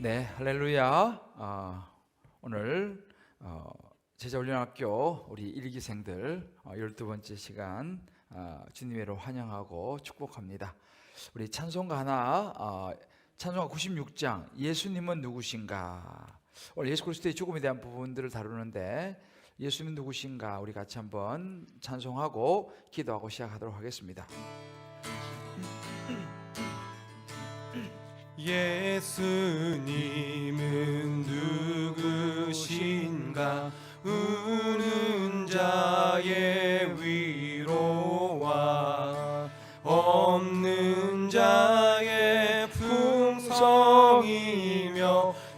네, 할렐루야. 오늘 제자훈련학교 우리 일기생들 12번째 시간 주님의로 환영하고 축복합니다. 우리 찬송가 하나, 찬송가 96장 예수님은 누구신가. 오늘 예수 그리스도의 죽음에 대한 부분들을 다루는데 예수님은 누구신가 우리 같이 한번 찬송하고 기도하고 시작하도록 하겠습니다. 예수님은 누구신가. 우는 자의 위로와 없는 자의 풍성이며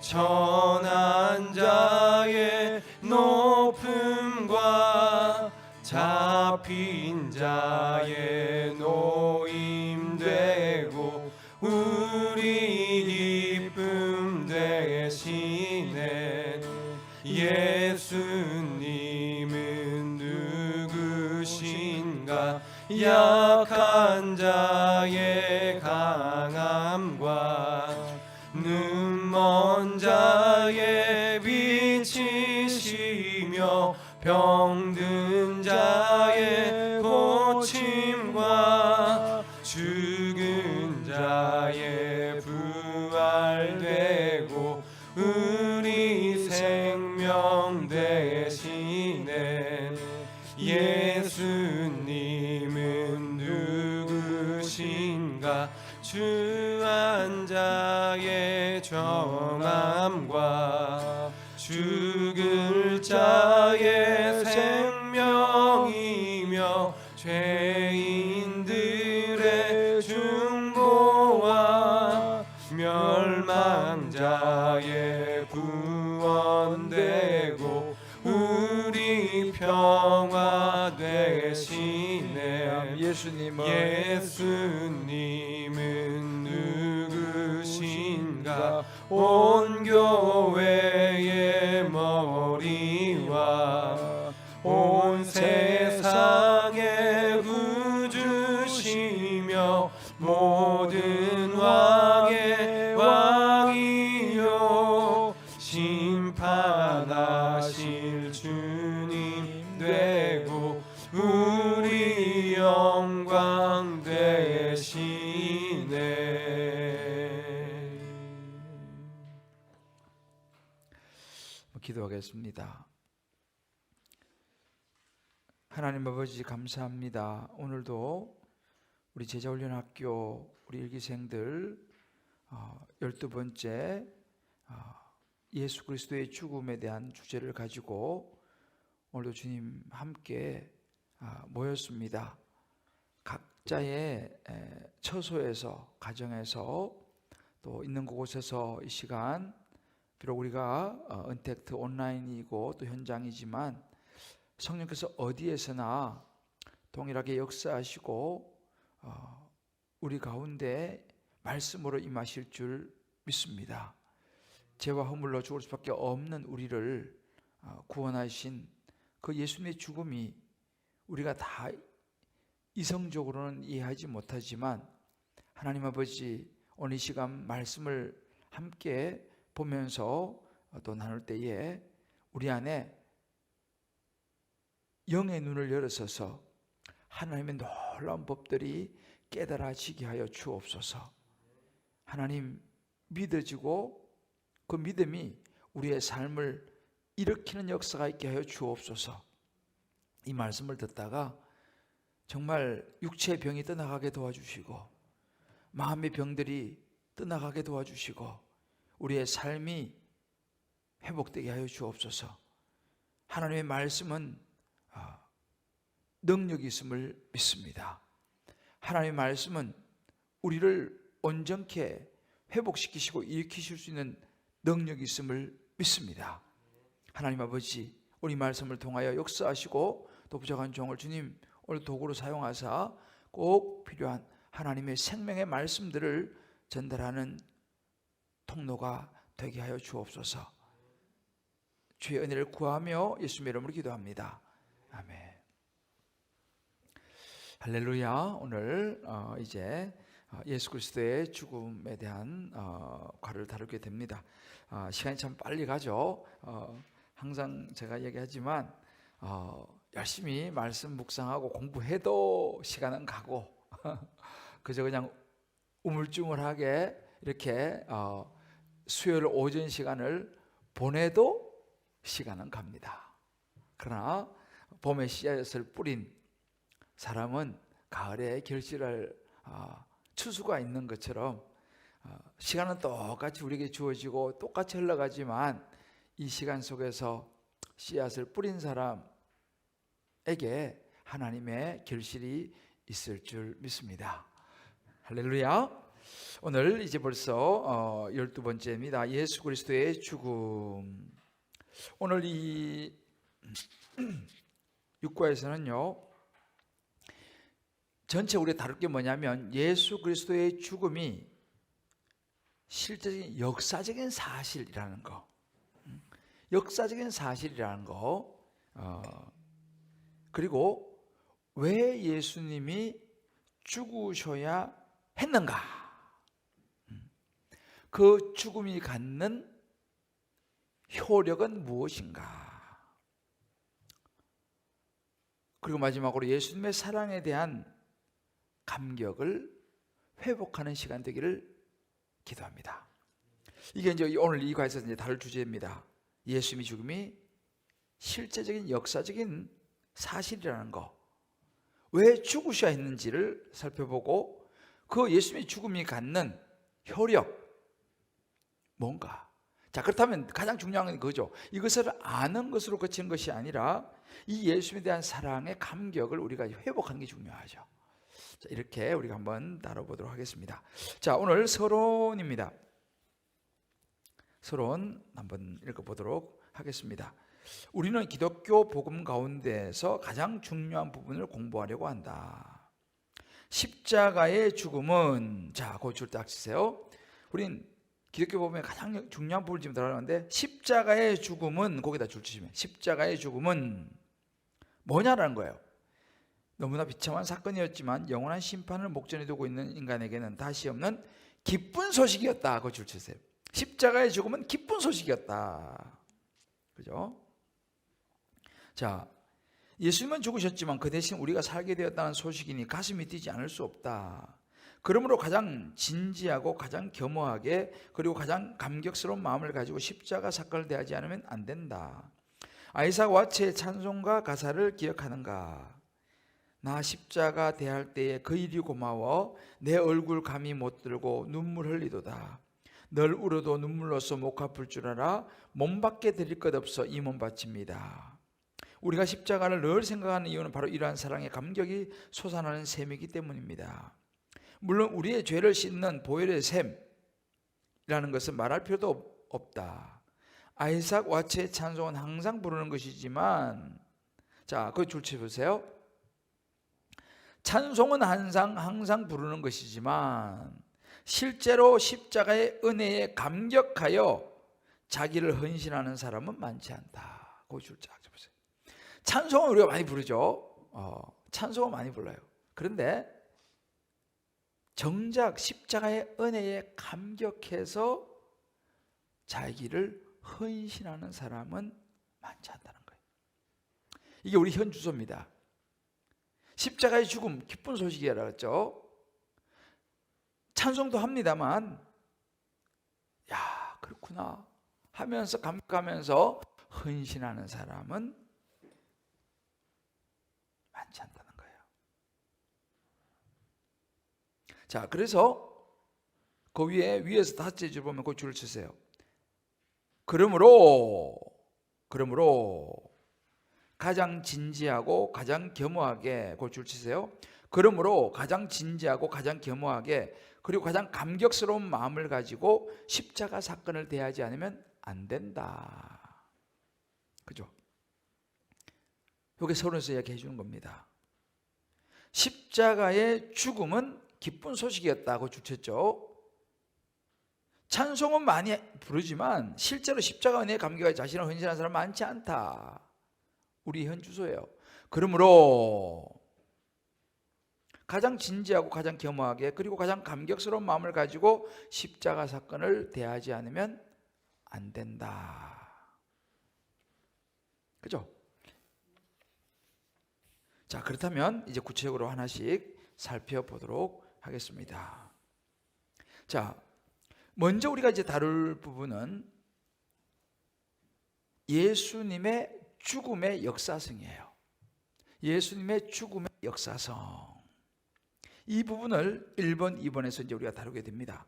천한 자의 높음과 잡힌 자의 노임되고 우리 기쁨 대신에 예수님은 누구신가. 약한 자의 강함과 눈먼 자의 빛이시며 병든 자의 고침과 죽은 자의 부활되고 우리 생명 대신에 예수님은 누구신가. 주한 자의 정함과 죽을 자의 생명이며 죄인들의 중보와 멸망자의 구원되고 우리 평화 대신에 예수님은 누구신가. 온 교회의 머리와 온 세상의 구주시며 모든 왕의 왕이요 심판하실 주님 되고 우리 영광 대신에. 기도하겠습니다. 하나님 아버지 감사합니다. 오늘도 우리 제자훈련학교 우리 일기생들 12번째 예수 그리스도의 죽음에 대한 주제를 가지고 오늘도 주님 함께 모였습니다. 각자의 처소에서 가정에서 또 있는 곳에서 이 시간 비록 우리가 언택트 온라인이고 또 현장이지만 성령께서 어디에서나 동일하게 역사하시고 우리 가운데 말씀으로 임하실 줄 믿습니다. 죄와 허물로 죽을 수밖에 없는 우리를 구원하신 그 예수님의 죽음이 우리가 다 이성적으로는 이해하지 못하지만 하나님 아버지 오늘 이 시간 말씀을 함께 보면서 또 나눌 때에 우리 안에 영의 눈을 열어서서 하나님의 놀라운 법들이 깨달아지게 하여 주옵소서. 하나님 믿어지고 그 믿음이 우리의 삶을 일으키는 역사가 있게 하여 주옵소서. 이 말씀을 듣다가 정말 육체의 병이 떠나가게 도와주시고 마음의 병들이 떠나가게 도와주시고 우리의 삶이 회복되게 하여 주옵소서. 하나님의 말씀은 능력이 있음을 믿습니다. 하나님의 말씀은 우리를 온전케 회복시키시고 일으키실 수 있는 능력이 있음을 믿습니다. 하나님 아버지 우리 말씀을 통하여 역사하시고 또 부족한 종을 주님 오늘 도구로 사용하사 꼭 필요한 하나님의 생명의 말씀들을 전달하는 통로가 되게 하여 주옵소서. 주의 은혜를 구하며 예수님의 이름으로 기도합니다. 아멘. 할렐루야. 오늘 이제 예수 그리스도의 죽음에 대한 과를 다루게 됩니다. 시간이 참 빨리 가죠. 항상 제가 얘기하지만 열심히 말씀 묵상하고 공부해도 시간은 가고 그저 그냥 우물쭈물하게 이렇게 수요일 오전 시간을 보내도 시간은 갑니다. 그러나 봄에 씨앗을 뿌린 사람은 가을에 결실할 추수가 있는 것처럼 시간은 똑같이 우리에게 주어지고 똑같이 흘러가지만 이 시간 속에서 씨앗을 뿌린 사람에게 하나님의 결실이 있을 줄 믿습니다. 할렐루야. 오늘 이제 벌써 12번째입니다. 예수 그리스도의 죽음. 오늘 이 육과에서는요, 전체 우리가 다룰 게 뭐냐면 예수 그리스도의 죽음이 실제적인 역사적인 사실이라는 거, 역사적인 사실이라는 거, 그리고 왜 예수님이 죽으셔야 했는가, 그 죽음이 갖는 효력은 무엇인가, 그리고 마지막으로 예수님의 사랑에 대한 감격을 회복하는 시간 되기를 기도합니다. 이게 이제 오늘 이 과에서 이제 다룰 주제입니다. 예수님의 죽음이 실제적인 역사적인 사실이라는 거, 왜 죽으셔야 했는지를 살펴보고 그 예수님의 죽음이 갖는 효력 뭔가. 자, 그렇다면 가장 중요한 건 그거죠. 이것을 아는 것으로 그치는 것이 아니라 이 예수님에 대한 사랑의 감격을 우리가 회복하는 게 중요하죠. 자, 이렇게 우리가 한번 다뤄보도록 하겠습니다. 자, 오늘 서론입니다. 서론 한번 읽어보도록 하겠습니다. 우리는 기독교 복음 가운데에서 가장 중요한 부분을 공부하려고 한다. 십자가의 죽음은, 자, 그 줄 딱 치세요. 우린 기독교 복음의 가장 중요한 부분을 지금 들어가는데, 십자가의 죽음은, 거기다 줄 치시면 십자가의 죽음은 뭐냐라는 거예요. 너무나 비참한 사건이었지만 영원한 심판을 목전에 두고 있는 인간에게는 다시 없는 기쁜 소식이었다. 그 줄 치세요. 십자가의 죽음은 기쁜 소식이었다. 그죠? 자, 예수님은 죽으셨지만 그 대신 우리가 살게 되었다는 소식이니 가슴이 뛰지 않을 수 없다. 그러므로 가장 진지하고 가장 겸허하게 그리고 가장 감격스러운 마음을 가지고 십자가 사건을 대하지 않으면 안 된다. 아이삭 와츠의 찬송가 가사를 기억하는가? 나 십자가 대할 때에 그 일이 고마워 내 얼굴 감히 못 들고 눈물 흘리도다. 널 울어도 눈물로써 목 아플 줄 알아 몸 밖에 드릴 것 없어 이 몸 바칩니다. 우리가 십자가를 늘 생각하는 이유는 바로 이러한 사랑의 감격이 솟아나는 셈이기 때문입니다. 물론 우리의 죄를 씻는 보혈의 셈이라는 것은 말할 필요도 없다. 아이삭 와츠의 찬송은 항상 부르는 것이지만, 자, 그 줄치 보세요. 찬송은 항상 부르는 것이지만 실제로 십자가의 은혜에 감격하여 자기를 헌신하는 사람은 많지 않다. 그 줄 쫙 보세요. 찬송은 우리가 많이 부르죠. 찬송은 많이 불러요. 그런데 정작 십자가의 은혜에 감격해서 자기를 헌신하는 사람은 많지 않다는 거예요. 이게 우리 현 주소입니다. 십자가의 죽음 기쁜 소식이라고 했죠. 찬송도 합니다만, 야, 그렇구나 하면서 감격하면서 헌신하는 사람은 많지 않다는 거예요. 자, 그래서 그 위에서 다섯째 줄 보면 그 줄을 치세요. 그러므로 가장 진지하고 가장 겸허하게, 그 줄 치세요. 그러므로 가장 진지하고 가장 겸허하게 그리고 가장 감격스러운 마음을 가지고 십자가 사건을 대하지 않으면 안 된다. 그죠? 이게 서론에서 이야기해 주는 겁니다. 십자가의 죽음은 기쁜 소식이었다고 주쳤죠. 찬송은 많이 부르지만 실제로 십자가 은혜에 감격하여 자신을 헌신하는 사람 많지 않다. 우리 현 주소예요. 그러므로 가장 진지하고 가장 겸허하게 그리고 가장 감격스러운 마음을 가지고 십자가 사건을 대하지 않으면 안 된다. 그죠? 자, 그렇다면 이제 구체적으로 하나씩 살펴보도록 하겠습니다. 자, 먼저 우리가 이제 다룰 부분은 예수님의 죽음의 역사성이에요. 예수님의 죽음의 역사성. 이 부분을 1번, 2번에서 이제 우리가 다루게 됩니다.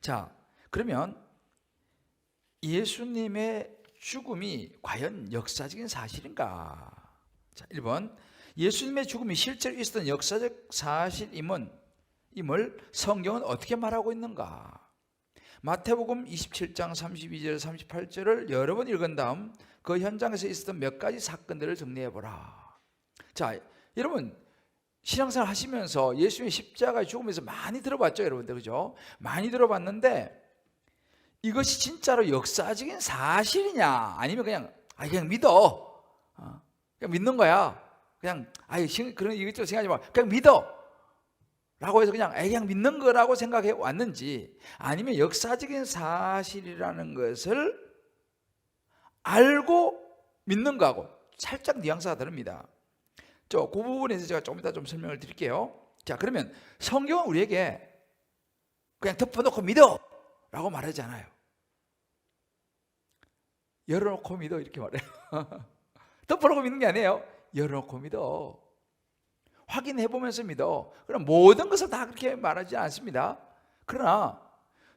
자, 그러면 예수님의 죽음이 과연 역사적인 사실인가? 자, 1번. 예수님의 죽음이 실제로 있었던 역사적 사실임을 성경은 어떻게 말하고 있는가? 마태복음 27장 32절 38절을 여러 번 읽은 다음 그 현장에서 있었던 몇 가지 사건들을 정리해 보라. 자, 여러분 신앙생활 하시면서 예수님의 십자가의 죽음에서 많이 들어봤죠, 여러분들, 그죠? 많이 들어봤는데 이것이 진짜로 역사적인 사실이냐, 아니면 그냥 믿어, 그냥 믿는 거야. 그냥 그런 이것저것 생각하지 마, 그냥 믿어 라고 해서 그냥 믿는 거라고 생각해 왔는지, 아니면 역사적인 사실이라는 것을 알고 믿는 거하고 살짝 뉘앙스가 다릅니다. 그 부분에서 제가 조금 이따 좀 설명을 드릴게요. 자, 그러면 성경은 우리에게 그냥 덮어놓고 믿어 라고 말하지 않아요. 열어놓고 믿어 이렇게 말해요. 덮어놓고 믿는 게 아니에요. 열어놓고 믿어, 확인해보면서 믿어. 그럼 모든 것을 다 그렇게 말하지 않습니다. 그러나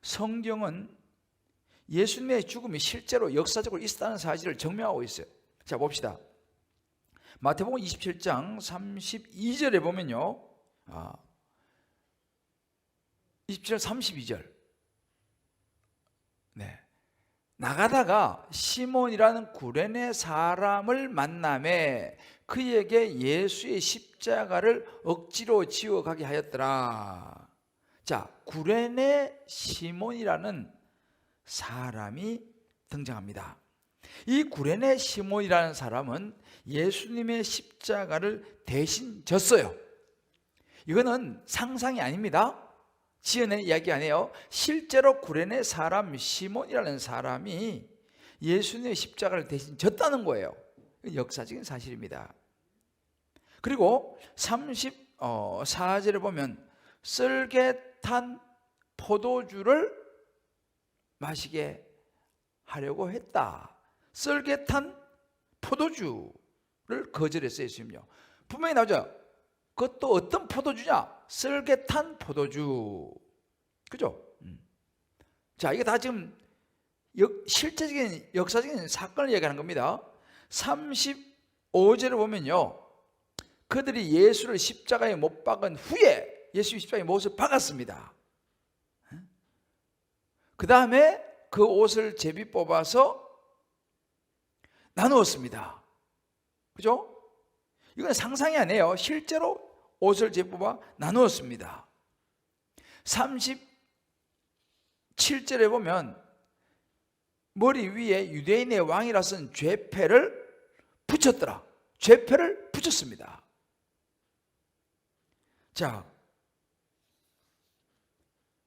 성경은 예수님의 죽음이 실제로 역사적으로 있었다는 사실을 증명하고 있어요. 자, 봅시다. 마태복음 27장 32절에 보면요, 27절 32절, 네, 나가다가 시몬이라는 구레네 사람을 만나매 그에게 예수의 십자가를 억지로 지어가게 하였더라. 자, 구레네 시몬이라는 사람이 등장합니다. 이 구레네 시몬이라는 사람은 예수님의 십자가를 대신 졌어요. 이거는 상상이 아닙니다. 지어낸 이야기 아니에요. 실제로 구레네 사람 시몬이라는 사람이 예수님의 십자가를 대신 졌다는 거예요. 역사적인 사실입니다. 그리고 34절에 보면 썰개탄 포도주를 마시게 하려고 했다. 썰개탄 포도주를 거절했어요, 예수님요. 분명히 나오죠. 그것도 어떤 포도주냐? 썰개탄 포도주. 그죠? 자, 이게 다 지금 실제적인 역사적인 사건을 얘기하는 겁니다. 35절을 보면요, 그들이 예수를 십자가에 못 박은 후에 예수 십자가에 못을 박았습니다. 그 다음에 그 옷을 제비 뽑아서 나누었습니다. 그죠? 이건 상상이 아니에요. 실제로 옷을 제비 뽑아 나누었습니다. 37절에 보면 머리 위에 유대인의 왕이라 쓴 죄패를 붙였더라. 죄패를 붙였습니다. 자,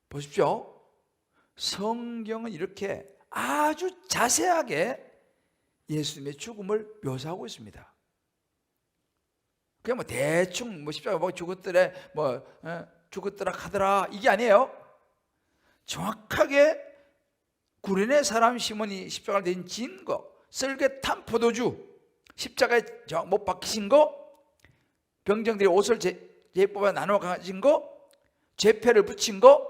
보십시오. 성경은 이렇게 아주 자세하게 예수님의 죽음을 묘사하고 있습니다. 그냥 대충 십자가 죽었더래, 죽었더라 카더라, 이게 아니에요. 정확하게 구레네 사람 시몬이 십자가를 대신 진 거, 썰개탄 포도주, 십자가에 못 박히신 거, 병정들이 옷을 제법에 나눠 가진 거, 죄패를 붙인 거,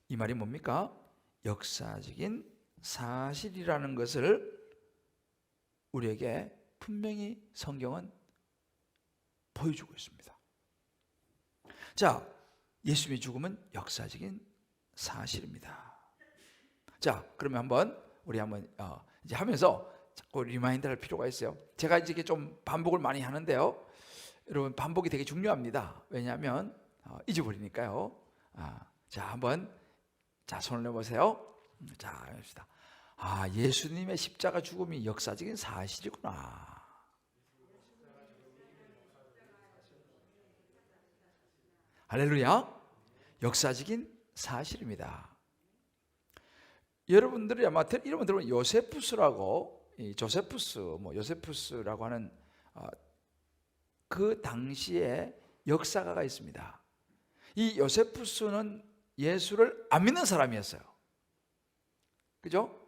이 말이 뭡니까? 역사적인 사실이라는 것을 우리에게 분명히 성경은 보여주고 있습니다. 자, 예수님의 죽음은 역사적인 사실입니다. 자, 그러면 우리 이제 하면서 자꾸 리마인드 할 필요가 있어요. 제가 이제 좀 반복을 많이 하는데요, 여러분 반복이 되게 중요합니다. 왜냐하면 잊어버리니까요. 자, 자, 손을 내보세요. 자, 합시다. 예수님의 십자가 죽음이 역사적인 사실이구나. 할렐루야. 역사적인 사실입니다. 여러분들이 아마 이름을 들으면 요세푸스라고, 이 조세푸스, 요세푸스라고 하는 그 당시에 역사가가 있습니다. 이 요세푸스는 예수를 안 믿는 사람이었어요. 그죠?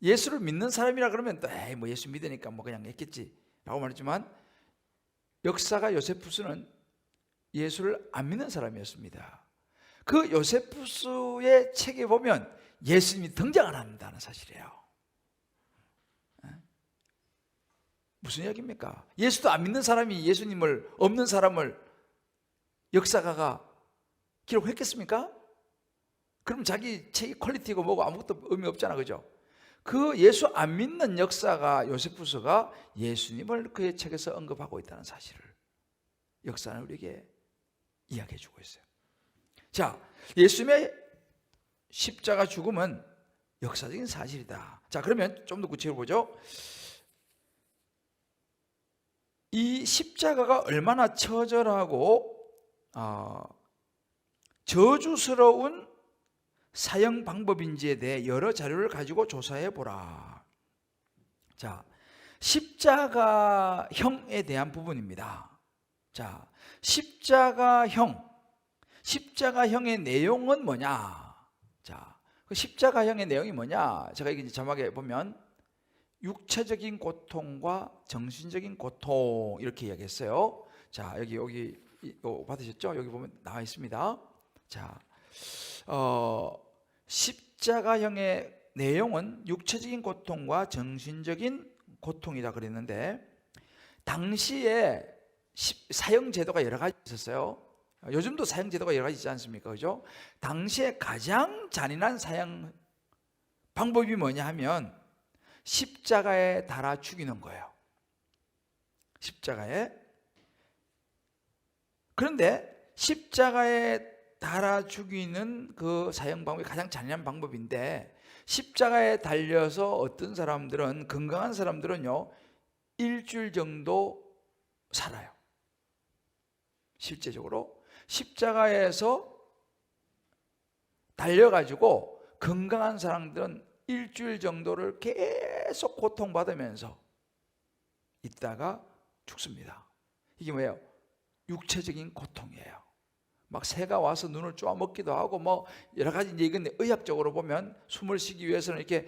예수를 믿는 사람이라 그러면 또 뭐 예수 믿으니까 뭐 그냥 했겠지라고 말했지만, 역사가 요세푸스는 예수를 안 믿는 사람이었습니다. 그 요세푸스의 책에 보면 예수님이 등장을 한다는 사실이에요. 무슨 이야기입니까? 예수도 안 믿는 사람이 예수님을, 없는 사람을 역사가가 기록했겠습니까? 그럼 자기 책이 퀄리티고 뭐고 아무것도 의미 없잖아, 그죠? 그 예수 안 믿는 역사가 요세푸스가 예수님을 그의 책에서 언급하고 있다는 사실을 역사는 우리에게 이야기해 주고 있어요. 자, 예수님의 십자가 죽음은 역사적인 사실이다. 자, 그러면 좀 더 구체적으로 보죠. 이 십자가가 얼마나 처절하고 저주스러운 사형 방법인지에 대해 여러 자료를 가지고 조사해 보라. 자, 십자가형에 대한 부분입니다. 자, 십자가형의 내용은 뭐냐? 자, 그 십자가형의 내용이 뭐냐? 제가 이제 자막에 보면 육체적인 고통과 정신적인 고통 이렇게 이야기했어요. 자, 여기 이거 받으셨죠? 여기 보면 나와 있습니다. 자, 십자가형의 내용은 육체적인 고통과 정신적인 고통이다 그랬는데, 당시에 사형 제도가 여러 가지 있었어요. 요즘도 사형 제도가 여러 가지 있지 않습니까? 그죠? 당시에 가장 잔인한 사형 방법이 뭐냐 하면 십자가에 달아 죽이는 거예요. 십자가에. 그런데 십자가에 달아 죽이는 그 사형 방법이 가장 잔인한 방법인데, 십자가에 달려서 어떤 사람들은, 건강한 사람들은요, 일주일 정도 살아요. 실제적으로 십자가에서 달려가지고 건강한 사람들은 일주일 정도를 계속 고통받으면서 있다가 죽습니다. 이게 뭐예요? 육체적인 고통이에요. 막 새가 와서 눈을 쪼아먹기도 하고 뭐 여러 가지. 이제 이건 의학적으로 보면 숨을 쉬기 위해서는 이렇게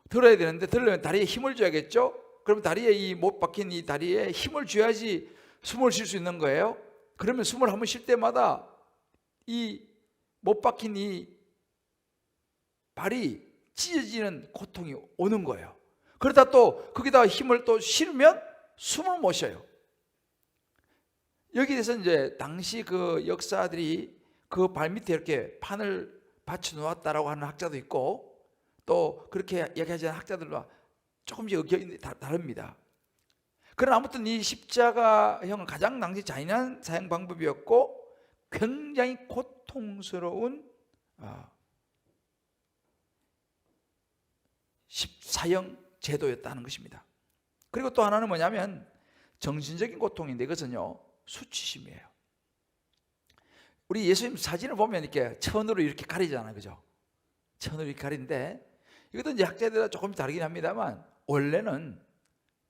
들어야 되는데, 들으려면 다리에 힘을 줘야겠죠? 그러면 다리에 이 못 박힌 이 다리에 힘을 줘야지 숨을 쉴 수 있는 거예요. 그러면 숨을 한번 쉴 때마다 이 못 박힌 이 발이 찢어지는 고통이 오는 거예요. 그러다 또 거기다 힘을 또 실으면 숨을 못 쉬어요. 여기에 대해서 이제 당시 그 역사들이 그 발 밑에 이렇게 판을 받쳐 놓았다라고 하는 학자도 있고, 또 그렇게 이야기하지 않는 학자들과 조금씩 의견이 다릅니다. 그러나 아무튼 이 십자가형은 가장 당시 잔인한 사형 방법이었고 굉장히 고통스러운 사형 제도였다는 것입니다. 그리고 또 하나는 뭐냐면 정신적인 고통인데, 이것은요 수치심이에요. 우리 예수님 사진을 보면 이렇게 천으로 이렇게 가리잖아요, 그죠? 천으로 이렇게 가리는데, 이것도 이제 학자들과 조금 다르긴 합니다만 원래는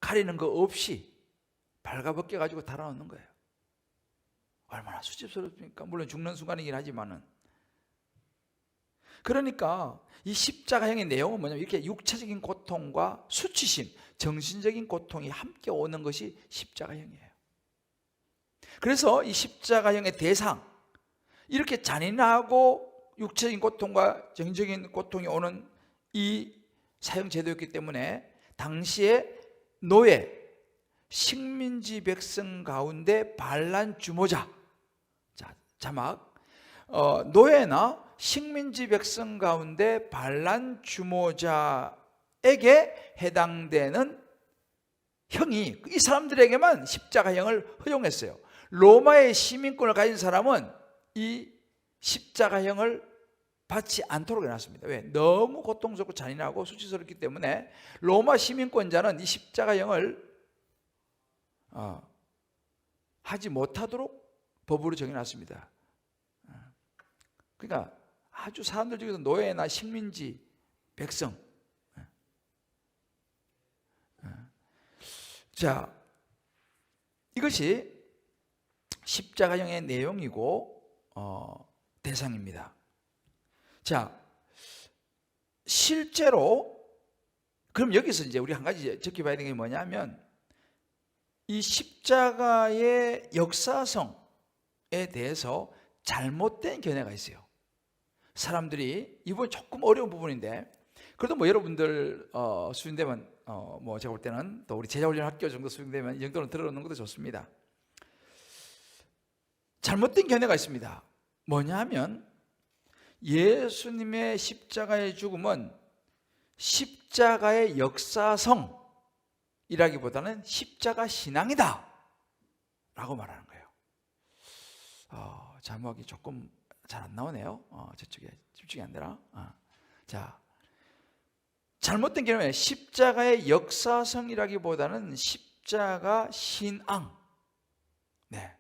가리는 거 없이 발가벗겨 가지고 달아놓는 거예요. 얼마나 수치스럽습니까? 물론 죽는 순간이긴 하지만은. 그러니까 이 십자가형의 내용은 뭐냐면 이렇게 육체적인 고통과 수치심, 정신적인 고통이 함께 오는 것이 십자가형이에요. 그래서 이 십자가형의 대상, 이렇게 잔인하고 육체적인 고통과 정신적인 고통이 오는 이 사형 제도였기 때문에 당시에 노예, 식민지 백성 가운데 반란 주모자, 자, 자막, 노예나 식민지 백성 가운데 반란 주모자에게 해당되는 형이 이 사람들에게만 십자가형을 허용했어요. 로마의 시민권을 가진 사람은 이 십자가형을 받지 않도록 해놨습니다. 왜? 너무 고통스럽고 잔인하고 수치스럽기 때문에 로마 시민권자는 이 십자가형을 하지 못하도록 법으로 정해놨습니다. 그러니까 아주 사람들 중에서 노예나 식민지, 백성. 자, 이것이 십자가형의 내용이고 대상입니다. 자, 실제로 그럼 여기서 이제 우리 한 가지 지켜봐야 되는 게 뭐냐면 이 십자가의 역사성에 대해서 잘못된 견해가 있어요. 사람들이 이번 조금 어려운 부분인데 그래도 뭐 여러분들 수준되면 뭐 제가 볼 때는 또 우리 제자훈련 학교 정도 수준되면 이 정도는 들어놓는 것도 좋습니다. 잘못된 견해가 있습니다. 뭐냐 하면 예수님의 십자가의 죽음은 십자가의 역사성이라기보다는 십자가 신앙이다 라고 말하는 거예요. 자막이 조금 잘 안 나오네요. 저쪽에 집중이 안 되나? 자, 잘못된 개념은 십자가의 역사성이라기보다는 십자가 신앙. 네.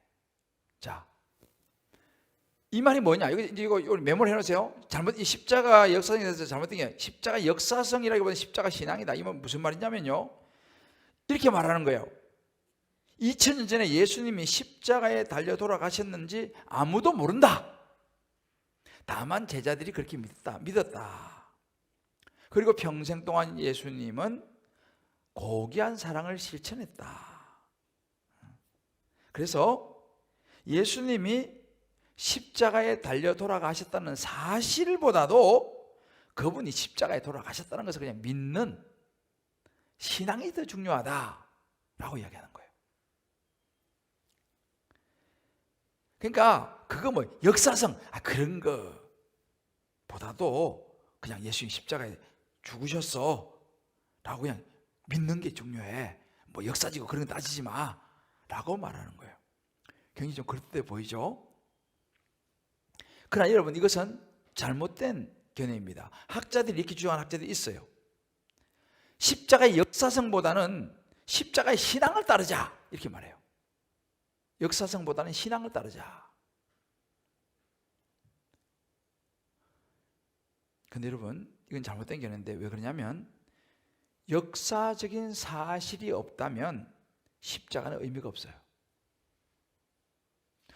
자, 이 말이 뭐냐? 이거 메모를 해놓으세요. 이 십자가 역사성에 대해서 잘못된 게 십자가 역사성이라기보다는 십자가 신앙이다. 이 말 무슨 말이냐면요. 이렇게 말하는 거예요. 2000년 전에 예수님이 십자가에 달려 돌아가셨는지 아무도 모른다. 다만 제자들이 그렇게 믿었다. 그리고 평생 동안 예수님은 고귀한 사랑을 실천했다. 그래서 예수님이 십자가에 달려 돌아가셨다는 사실보다도 그분이 십자가에 돌아가셨다는 것을 그냥 믿는 신앙이 더 중요하다라고 이야기하는 거예요. 그러니까 그거 뭐 역사성 그런 거보다도 그냥 예수님 십자가에 죽으셨어 라고 그냥 믿는 게 중요해. 뭐 역사지고 그런 거 따지지 마 라고 말하는 거예요. 굉장히 좀 그럴듯해 보이죠? 그러나 여러분 이것은 잘못된 견해입니다. 학자들이 이렇게 주장하는 학자들이 있어요. 십자가의 역사성보다는 십자가의 신앙을 따르자 이렇게 말해요. 역사성보다는 신앙을 따르자. 근데 여러분 이건 잘못된 견해인데 왜 그러냐면 역사적인 사실이 없다면 십자가는 의미가 없어요.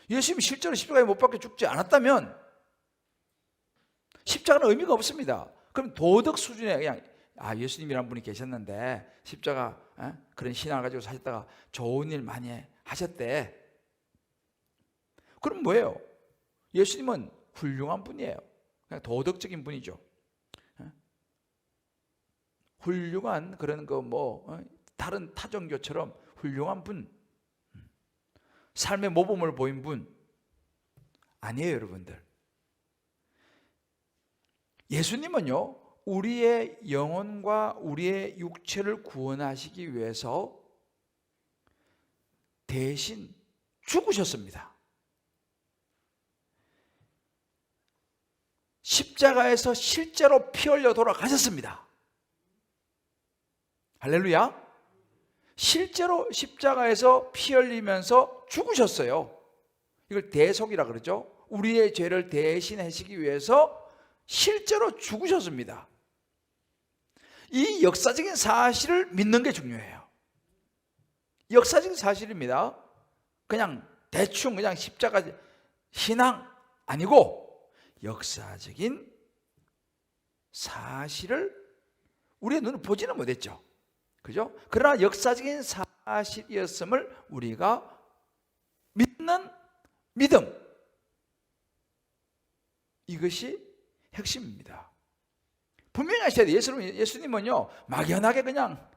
예수님이 실제로 십자가에 못 박혀 죽지 않았다면 십자가는 의미가 없습니다. 그럼 도덕 수준에 그냥 예수님이라는 분이 계셨는데 십자가 그런 신앙을 가지고 사셨다가 좋은 일 많이 하셨대. 그럼 뭐예요? 예수님은 훌륭한 분이에요. 그냥 도덕적인 분이죠. 훌륭한 그런 다른 타종교처럼 훌륭한 분, 삶의 모범을 보인 분 아니에요, 여러분들. 예수님은요, 우리의 영혼과 우리의 육체를 구원하시기 위해서 대신 죽으셨습니다. 십자가에서 실제로 피 흘려 돌아가셨습니다. 할렐루야. 실제로 십자가에서 피 흘리면서 죽으셨어요. 이걸 대속이라 그러죠. 우리의 죄를 대신하시기 위해서 실제로 죽으셨습니다. 이 역사적인 사실을 믿는 게 중요해요. 역사적인 사실입니다. 그냥 대충 그냥 십자가 신앙 아니고 역사적인 사실을 우리의 눈을 보지는 못했죠. 그죠? 그러나 역사적인 사실이었음을 우리가 믿는 믿음, 이것이 핵심입니다. 분명히 아셔야 돼요. 예수님은요 막연하게 그냥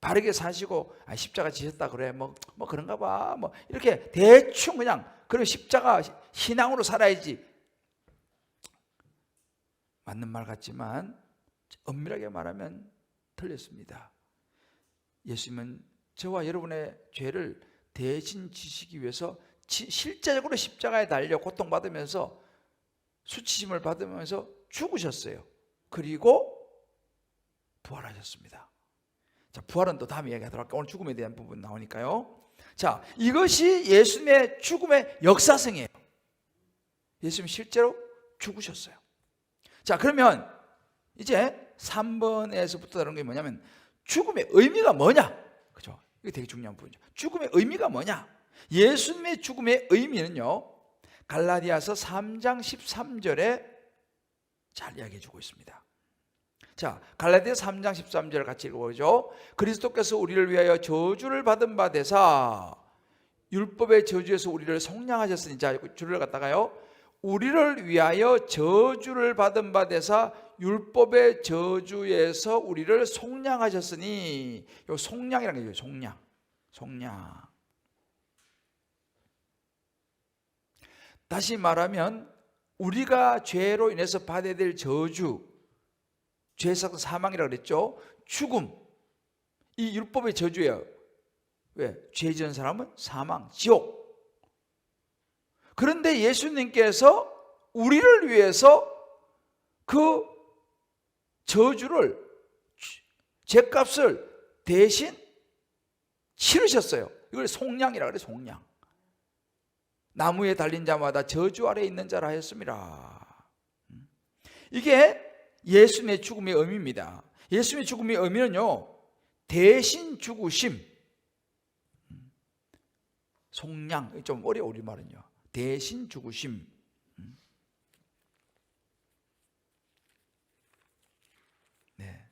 바르게 사시고 십자가 지셨다 그래 뭐 그런가 봐 뭐 이렇게 대충 그냥 그리고 십자가 신앙으로 살아야지, 맞는 말 같지만 엄밀하게 말하면 틀렸습니다. 예수님은 저와 여러분의 죄를 대신 지시기 위해서 실제적으로 십자가에 달려 고통받으면서 수치심을 받으면서 죽으셨어요. 그리고 부활하셨습니다. 자, 부활은 또 다음 이야기하도록 할게요. 오늘 죽음에 대한 부분 나오니까요. 자, 이것이 예수님의 죽음의 역사성이에요. 예수님 실제로 죽으셨어요. 자, 그러면 이제 3번에서부터 다른 게 뭐냐면 죽음의 의미가 뭐냐? 그죠? 이게 되게 중요한 부분이죠. 죽음의 의미가 뭐냐? 예수님의 죽음의 의미는요, 갈라디아서 3장 13절에 잘 이야기해 주고 있습니다. 자, 갈라디아서 3장 13절을 같이 읽어보죠. 그리스도께서 우리를 위하여 저주를 받은 바 되사 율법의 저주에서 우리를 속량하셨으니, 자, 줄을 갖다가요, 우리를 위하여 저주를 받은 바 되사 율법의 저주에서 우리를 속량하셨으니, 요 속량이라는 게 속량. 다시 말하면 우리가 죄로 인해서 받아야 될 저주, 죄사건 사망이라고 그랬죠. 죽음, 이 율법의 저주예요. 왜? 죄 지은 사람은 사망, 지옥. 그런데 예수님께서 우리를 위해서 그 저주를, 죄값을 대신 치르셨어요. 이걸 속량이라고 그래요. 속량. 나무에 달린 자마다 저주 아래 있는 자라 하였습니다. 이게 예수님의 죽음의 의미입니다. 예수님의 죽음의 의미는요, 대신 죽으심, 속량, 좀 어려워 우리말은요. 대신 죽으심. 네.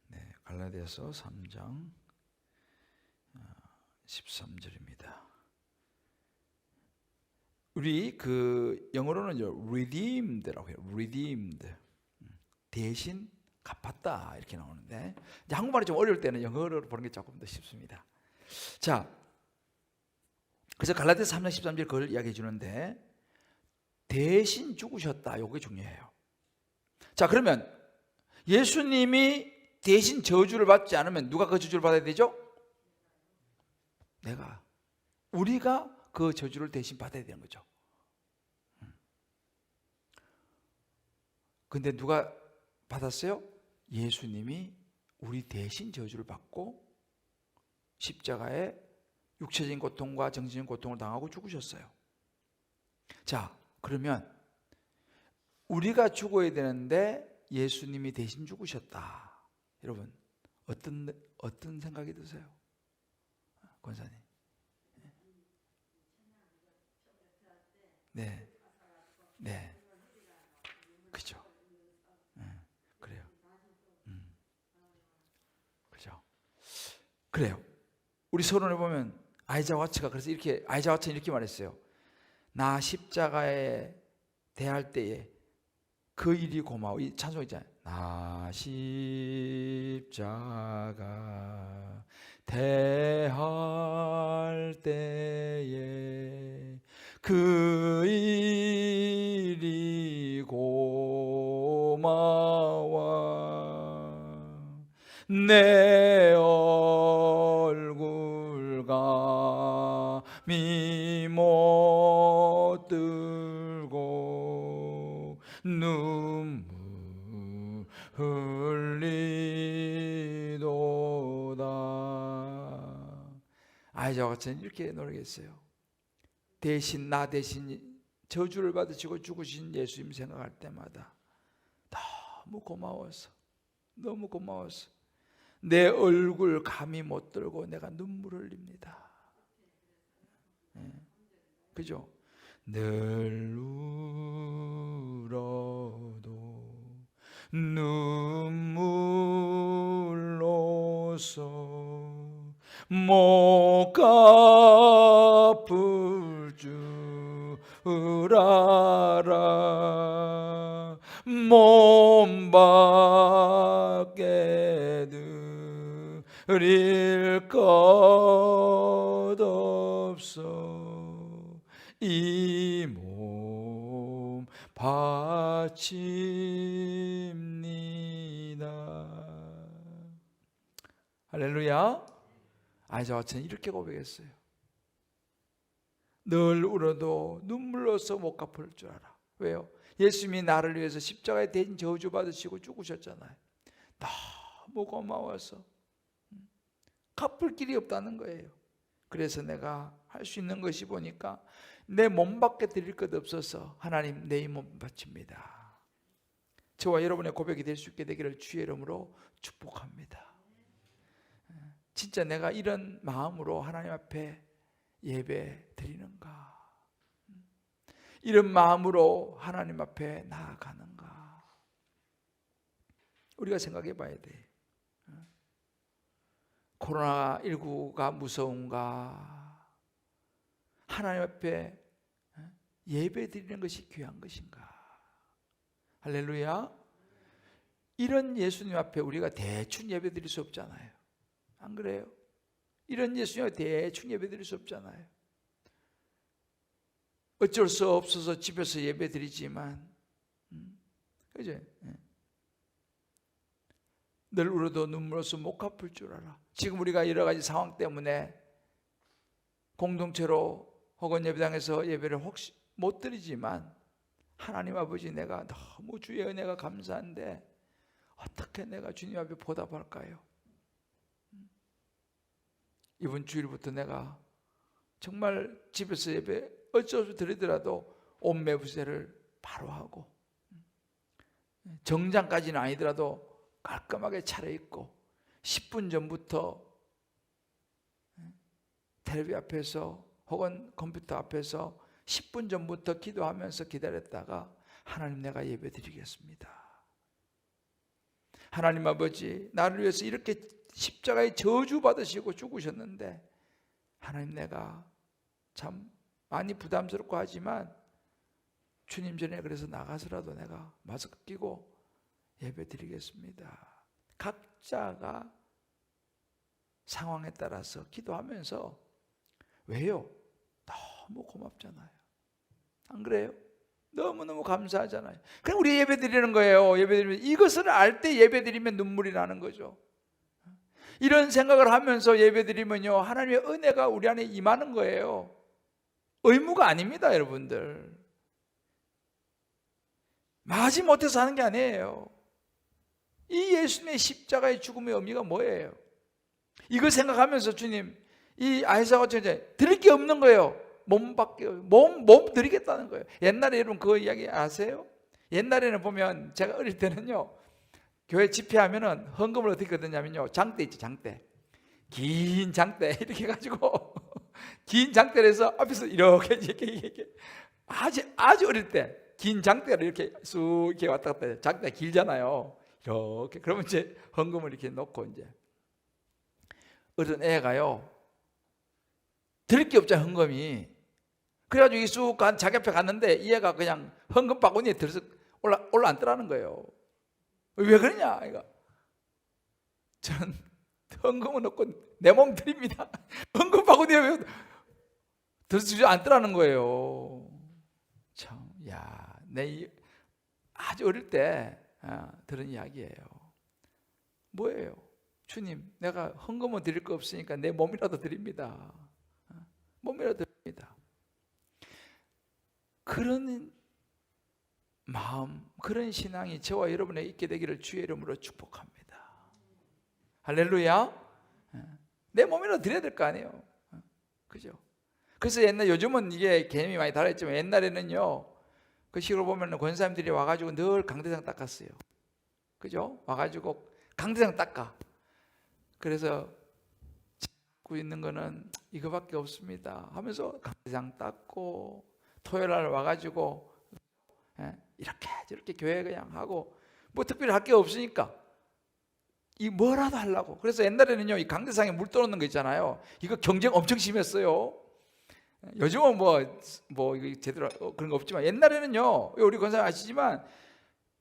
네, 갈라디아서 3장 13절입니다. 우리 그 영어로는요, redeemed라고 해요. redeemed. 대신 갚았다 이렇게 나오는데, 이제 한국말이 좀 어려울 때는 영어로 보는 게 조금 더 쉽습니다. 자, 그래서 갈라디아서 3장 13절 그걸 이야기해 주는데, 대신 죽으셨다, 이게 중요해요. 자, 그러면 예수님이 대신 저주를 받지 않으면 누가 그 저주를 받아야 되죠? 우리가 그 저주를 대신 받아야 되는 거죠. 근데 누가 받았어요? 예수님이 우리 대신 저주를 받고 십자가에 육체적인 고통과 정신적인 고통을 당하고 죽으셨어요. 자, 그러면 우리가 죽어야 되는데 예수님이 대신 죽으셨다. 여러분, 어떤 생각이 드세요? 권사님. 네. 네. 그죠. 그래요. 그죠. 그래요. 우리 서론에 보면 아이자 와츠가 그래서 아이자 와츠는 이렇게 말했어요. 나 십자가에 대할 때에 그 일이 고마워. 이 찬송 있잖아요. 나 십자가 대할 때에 그 일이 고마워. 내 얼굴 감히 못 들고 눈물 흘리도다. 아이자 와츠는 이렇게 노래했어요. 나 대신 저주를 받으시고 죽으신 예수님 생각할 때마다 너무 고마워서 내 얼굴 감히 못 들고 내가 눈물을 흘립니다. 그죠? 늘 울어도 눈물로서 못 갚을 줄 알아. 몸 밖에 드릴 것 없어. 이 몸 바칩니다. 할렐루야. 아이자 와츠는 이렇게 고백했어요. 늘 울어도 눈물로서 못 갚을 줄 알아. 왜요? 예수님이 나를 위해서 십자가에 대신 저주받으시고 죽으셨잖아요. 너무 고마워서 갚을 길이 없다는 거예요. 그래서 내가 할 수 있는 것이 보니까 내 몸밖에 드릴 것 없어서 하나님 내 몸 바칩니다. 저와 여러분의 고백이 될 수 있게 되기를 주의 이름으로 축복합니다. 진짜 내가 이런 마음으로 하나님 앞에 예배 드리는가? 이런 마음으로 하나님 앞에 나아가는가? 우리가 생각해 봐야 돼. 코로나19가 무서운가? 하나님 앞에 예배 드리는 것이 귀한 것인가? 할렐루야. 이런 예수님 앞에 우리가 대충 예배 드릴 수 없잖아요. 안 그래요? 이런 예수님 앞에 대충 예배 드릴 수 없잖아요. 어쩔 수 없어서 집에서 예배 드리지만, 그죠? 늘 울어도 눈물로서 못 갚을 줄 알아. 지금 우리가 여러 가지 상황 때문에 공동체로 혹은 예배당에서 예배를 혹시 못 드리지만, 하나님 아버지, 내가 너무 주의 은혜가 감사한데 어떻게 내가 주님 앞에 보답할까요? 이번 주일부터 내가 정말 집에서 예배 어쩔 수 드리더라도 옷 매부새를 바로 하고, 정장까지는 아니더라도 깔끔하게 차려입고 10분 전부터 텔레비 앞에서 혹은 컴퓨터 앞에서 10분 전부터 기도하면서 기다렸다가 하나님, 내가 예배 드리겠습니다. 하나님 아버지, 나를 위해서 이렇게 십자가에 저주받으시고 죽으셨는데 하나님, 내가 참 많이 부담스럽고 하지만 주님 전에 그래서 나가서라도 내가 마스크 끼고 예배 드리겠습니다. 각자가 상황에 따라서 기도하면서, 왜요? 너무 고맙잖아요. 안 그래요? 너무너무 감사하잖아요. 그럼 우리 예배 드리는 거예요. 예배 드리면, 이것을 알 때 예배 드리면 눈물이 나는 거죠. 이런 생각을 하면서 예배 드리면요, 하나님의 은혜가 우리 안에 임하는 거예요. 의무가 아닙니다, 여러분들. 마지 못해서 하는 게 아니에요. 이 예수님의 십자가의 죽음의 의미가 뭐예요? 이거 생각하면서 주님, 이 아이사가 드릴 게 없는 거예요. 몸밖에, 몸 드리겠다는 거예요. 옛날에 여러분 그 이야기 아세요? 옛날에는 보면 제가 어릴 때는요, 교회 집회하면은 헌금을 어떻게 거뒀냐면요, 장대 있지, 장대. 긴 장대 이렇게 해가지고 긴 장대를 해서 앞에서 이렇게 아주 어릴 때 긴 장대를 이렇게 쑥 이렇게 왔다 갔다 해요. 장대가 길잖아요. 이렇게. 그러면 이제 헌금을 이렇게 놓고, 이제 어떤 애가요, 드릴 게 없잖아, 헌금이. 그래가지고 이 쑥 자기 앞에 갔는데 이 애가 그냥 헌금 바구니에 들어서 올라 앉더라는 거예요. 왜 그러냐, 이거. 저는 헌금을 넣고 내 몸 드립니다. 헌금 바구니에 왜 들어서 앉더라는 거예요. 참, 야, 내 아주 어릴 때 들은 이야기예요. 뭐예요? 주님, 내가 헌금은 드릴 거 없으니까 내 몸이라도 드립니다. 몸이라도 드립니다. 그런 마음, 그런 신앙이 저와 여러분에 있게 되기를 주의 이름으로 축복합니다. 할렐루야. 내 몸이라도 드려야 될 거 아니에요. 그죠? 그래서 요즘은 이게 개념이 많이 달라졌지만, 옛날에는요, 그 시골 보면 권사님들이 와가지고 늘 강대상 닦았어요. 그죠? 와가지고 강대상 닦아. 그래서 갖고 있는 거는 이거밖에 없습니다 하면서 강대상 닦고, 토요일 날 와가지고 이렇게 저렇게 교회 그냥 하고, 뭐 특별히 할 게 없으니까 이 뭐라도 하려고. 그래서 옛날에는요, 이 강대상에 물 떠놓는 거 있잖아요, 이거 경쟁 엄청 심했어요. 요즘은 뭐 이거 제대로 그런 거 없지만, 옛날에는요, 우리 권사님 아시지만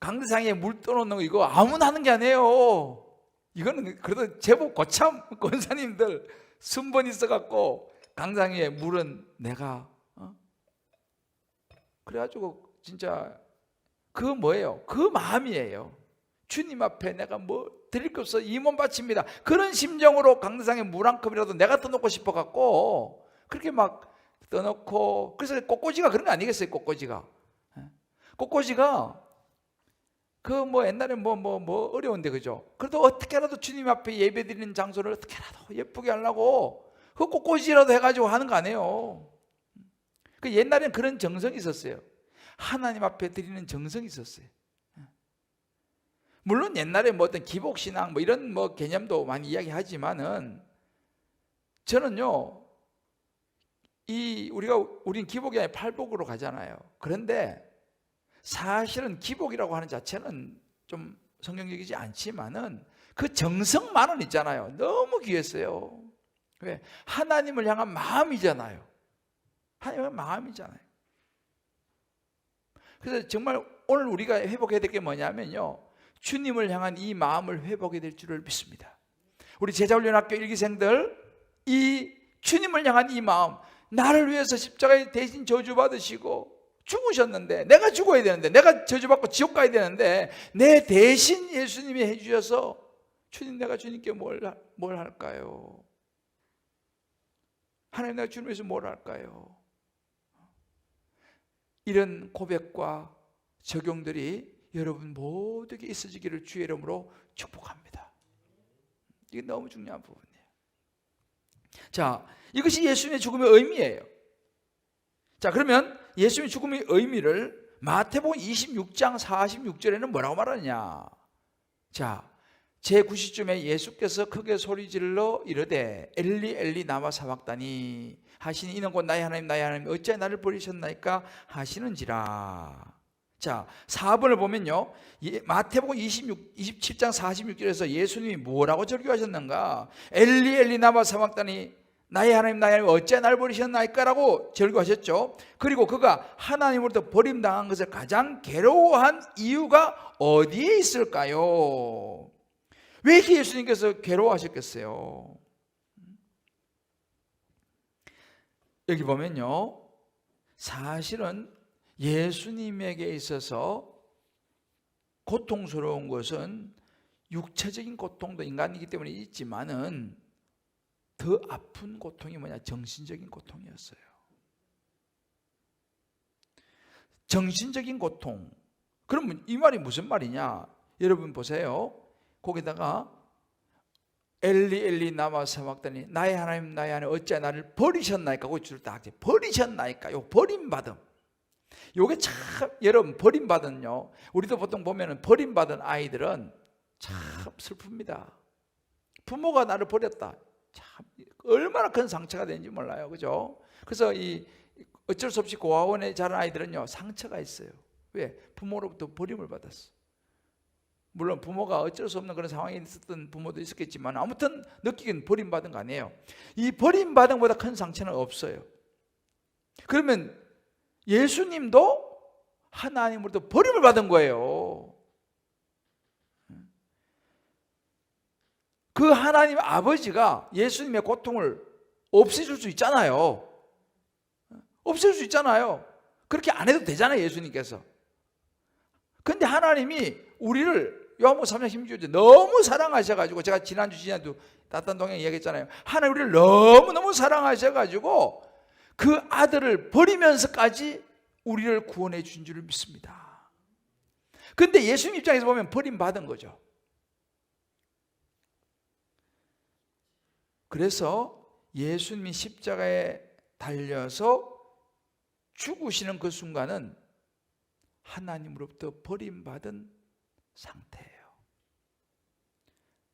강대상에 물 떠놓는 거 이거 아무나 하는 게 아니에요. 이거는 그래도 제법 고참 권사님들 순번 있어갖고, 강상에 물은 내가 그래가지고 진짜 그 뭐예요? 그 마음이에요. 주님 앞에 내가 뭐 드릴 거 없어 이 몸 바칩니다. 그런 심정으로 강대상에 물 한 컵이라도 내가 떠놓고 싶어갖고 그렇게 막 떠놓고, 그래서 꽃꽂이가 그런 거 아니겠어요? 꽃꽂이가. 꽃꽂이가 그 뭐 옛날에 뭐 어려운데 그죠? 그래도 어떻게라도 주님 앞에 예배드리는 장소를 어떻게라도 예쁘게 하려고 그 꽃꽂이라도 해가지고 하는 거 아니에요. 그 옛날에는 그런 정성이 있었어요. 하나님 앞에 드리는 정성이 있었어요. 물론 옛날에 뭐 어떤 기복신앙 뭐 이런 뭐 개념도 많이 이야기하지만은 저는요, 우린 기복이 아니라 팔복으로 가잖아요. 그런데 사실은 기복이라고 하는 자체는 좀 성경적이지 않지만은 그 정성만은 있잖아요. 너무 귀했어요. 왜? 하나님을 향한 마음이잖아요. 하나님의 마음이잖아요. 그래서 정말 오늘 우리가 회복해야 될 게 뭐냐면요, 주님을 향한 이 마음을 회복해야 될 줄을 믿습니다. 우리 제자훈련학교 일기생들, 이 주님을 향한 이 마음, 나를 위해서 십자가에 대신 저주받으시고 죽으셨는데, 내가 죽어야 되는데, 내가 저주받고 지옥 가야 되는데, 내 대신 예수님이 해주셔서 주님, 내가 주님께 뭘 할까요? 하나님, 내가 주님 위해서 뭘 할까요? 이런 고백과 적용들이 여러분 모두에게 있어지기를 주의 이름으로 축복합니다. 이게 너무 중요한 부분이에요. 자, 이것이 예수님의 죽음의 의미예요. 자, 그러면 예수님의 죽음의 의미를 마태복음 26장 46절에는 뭐라고 말하느냐? 자, 제9시쯤에 예수께서 크게 소리질러 이르되 엘리 엘리 라마 사박다니 하시니 이는 곧 나의 하나님 나의 하나님 어찌하여 나를 버리셨나이까 하시는지라. 자, 4번을 보면요, 마태복음 27장 46절에서 예수님이 뭐라고 절규하셨는가? 엘리 엘리 라마 사박다니 나의 하나님 나의 하나님 어찌하여 나를 버리셨나이까 라고 절규하셨죠. 그리고 그가 하나님으로부터 버림당한 것을 가장 괴로워한 이유가 어디에 있을까요? 왜 이렇게 예수님께서 괴로워하셨겠어요? 여기 보면요, 사실은 예수님에게 있어서 고통스러운 것은 육체적인 고통도 인간이기 때문에 있지만은 더 아픈 고통이 뭐냐? 정신적인 고통이었어요. 정신적인 고통. 그러면 이 말이 무슨 말이냐? 여러분 보세요. 거기다가 엘리 엘리 라마 사박다니 나의 하나님 나의 하나님 어찌하여 나를 버리셨나이까? 그줄 딱 버리셨나이까? 요 버림받음. 요게 참, 여러분 버림받은요, 우리도 보통 보면은 버림받은 아이들은 참 슬픕니다. 부모가 나를 버렸다. 참 얼마나 큰 상처가 되는지 몰라요. 그죠? 그래서 이 어쩔 수 없이 고아원에 자란 아이들은요, 상처가 있어요. 왜? 부모로부터 버림을 받았어. 물론 부모가 어쩔 수 없는 그런 상황에 있었던 부모도 있었겠지만 아무튼 느끼긴 버림받은 거 아니에요. 이 버림받은 것보다 큰 상처는 없어요. 그러면 예수님도 하나님으로부터 버림을 받은 거예요. 그 하나님 아버지가 예수님의 고통을 없애줄 수 있잖아요. 없앨 수 있잖아요. 그렇게 안 해도 되잖아요, 예수님께서. 근데 하나님이 우리를 요한복음 3장 16절에 너무 사랑하셔가지고, 제가 지난주 따뜻동에 이야기했잖아요. 하나님 우리를 너무너무 사랑하셔가지고 그 아들을 버리면서까지 우리를 구원해 주신 줄을 믿습니다. 근데 예수님 입장에서 보면 버림받은 거죠. 그래서 예수님이 십자가에 달려서 죽으시는 그 순간은 하나님으로부터 버림받은 상태예요.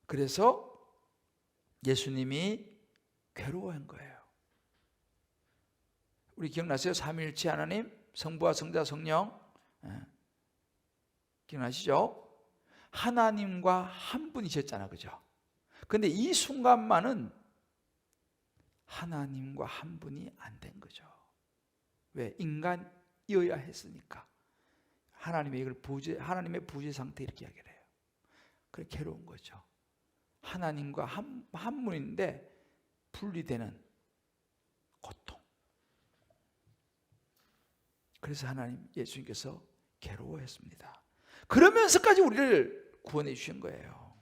그래서 예수님이 괴로워한 거예요. 우리 기억나세요? 삼위일체 하나님, 성부와 성자 성령, 기억나시죠? 하나님과 한 분이셨잖아, 그죠? 근데 이 순간만은 하나님과 한 분이 안 된 거죠. 왜? 인간이어야 했으니까. 하나님의 부재 상태 이렇게 이야기를 해요. 그래 괴로운 거죠. 하나님과 한 분인데 분리되는 고통. 그래서 하나님 예수님께서 괴로워했습니다. 그러면서까지 우리를 구원해 주신 거예요.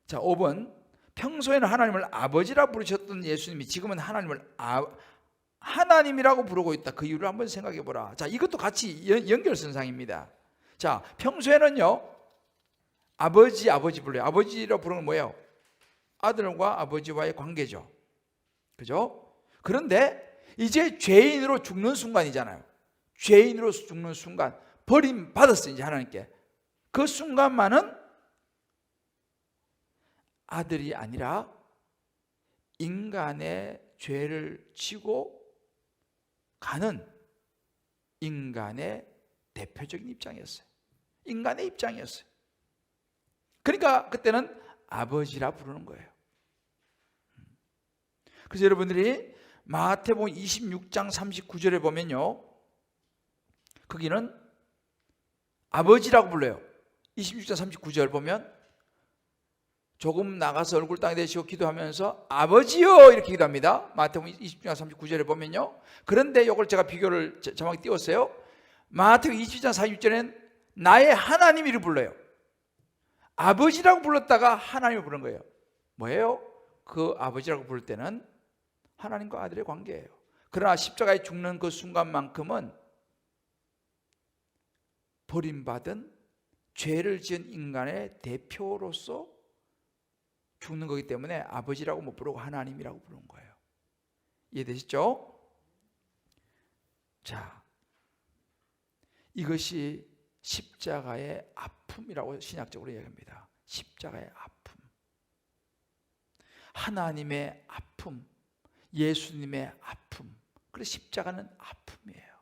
자, 5번. 평소에는 하나님을 아버지라 부르셨던 예수님이 지금은 하나님을 하나님이라고 부르고 있다. 그 이유를 한번 생각해 보라. 자, 이것도 같이 연결선상입니다. 자, 평소에는요 아버지 불러요. 아버지라고 부르는 건 뭐예요? 아들과 아버지와의 관계죠. 그죠? 그런데 이제 죄인으로 죽는 순간이잖아요. 죄인으로 죽는 순간 버림받았어요. 이제 하나님께. 그 순간만은 아들이 아니라 인간의 죄를 지고 가는 인간의 대표적인 입장이었어요. 인간의 입장이었어요. 그러니까 그때는 아버지라 부르는 거예요. 그래서 여러분들이 마태복음 26장 39절에 보면요, 거기는 아버지라고 불러요. 26장 39절 보면 조금 나가서 얼굴 땅에 대시고 기도하면서 아버지요 이렇게 기도합니다. 마태복음 26장 39절에 보면요. 그런데 이걸 제가 비교를 자막에 띄웠어요. 마태복음 26장 46절에는 나의 하나님이를 불러요. 아버지라고 불렀다가 하나님을 부른 거예요. 뭐예요? 그 아버지라고 부를 때는 하나님과 아들의 관계예요. 그러나 십자가에 죽는 그 순간만큼은 버림받은 죄를 지은 인간의 대표로서 죽는 거기 때문에 아버지라고 못 부르고 하나님이라고 부르는 거예요. 이해되시죠? 자, 이것이 십자가의 아픔이라고 신약적으로 얘기합니다. 십자가의 아픔, 하나님의 아픔, 예수님의 아픔. 그래서 십자가는 아픔이에요.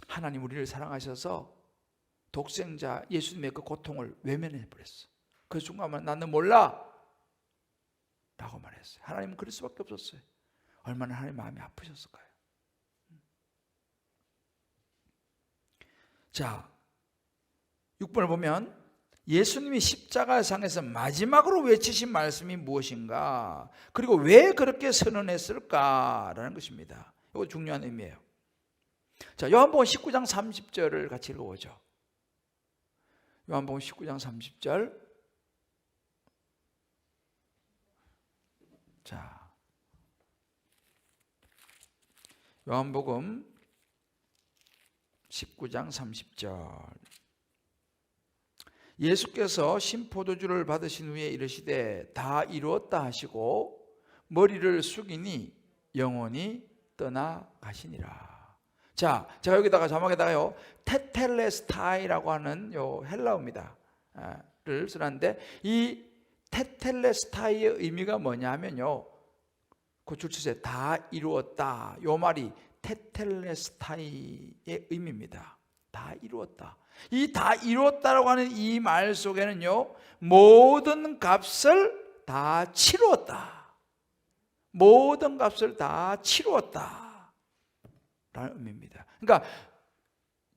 하나님 우리를 사랑하셔서 독생자 예수님의 그 고통을 외면해 버렸어. 그 순간만 나는 몰라 라고 말했어요. 하나님은 그럴 수밖에 없었어요. 얼마나 하나님 마음이 아프셨을까요? 자, 6번을 보면 예수님이 십자가상에서 마지막으로 외치신 말씀이 무엇인가, 그리고 왜 그렇게 선언했을까라는 것입니다. 이거 중요한 의미예요. 자, 요한복음 19장 30절을 같이 읽어보죠. 요한복음 19장 30절. 자, 요한복음 19장 30절. 예수께서 신포도주를 받으신 후에 이르시되 다 이루었다 하시고 머리를 숙이니 영혼이 떠나가시니라. 자, 제가 여기다가 자막에다가요 테텔레스타이라고 하는 요 헬라어입니다. 를 쓰는데 이 테텔레스타이의 의미가 뭐냐 하면요, 고출처세 다 이루었다, 요 말이 테텔레스타이의 의미입니다. 다 이루었다. 이 다 이루었다라고 하는 이 말 속에는요 모든 값을 다 치루었다, 모든 값을 다 치루었다 라는 의미입니다. 그러니까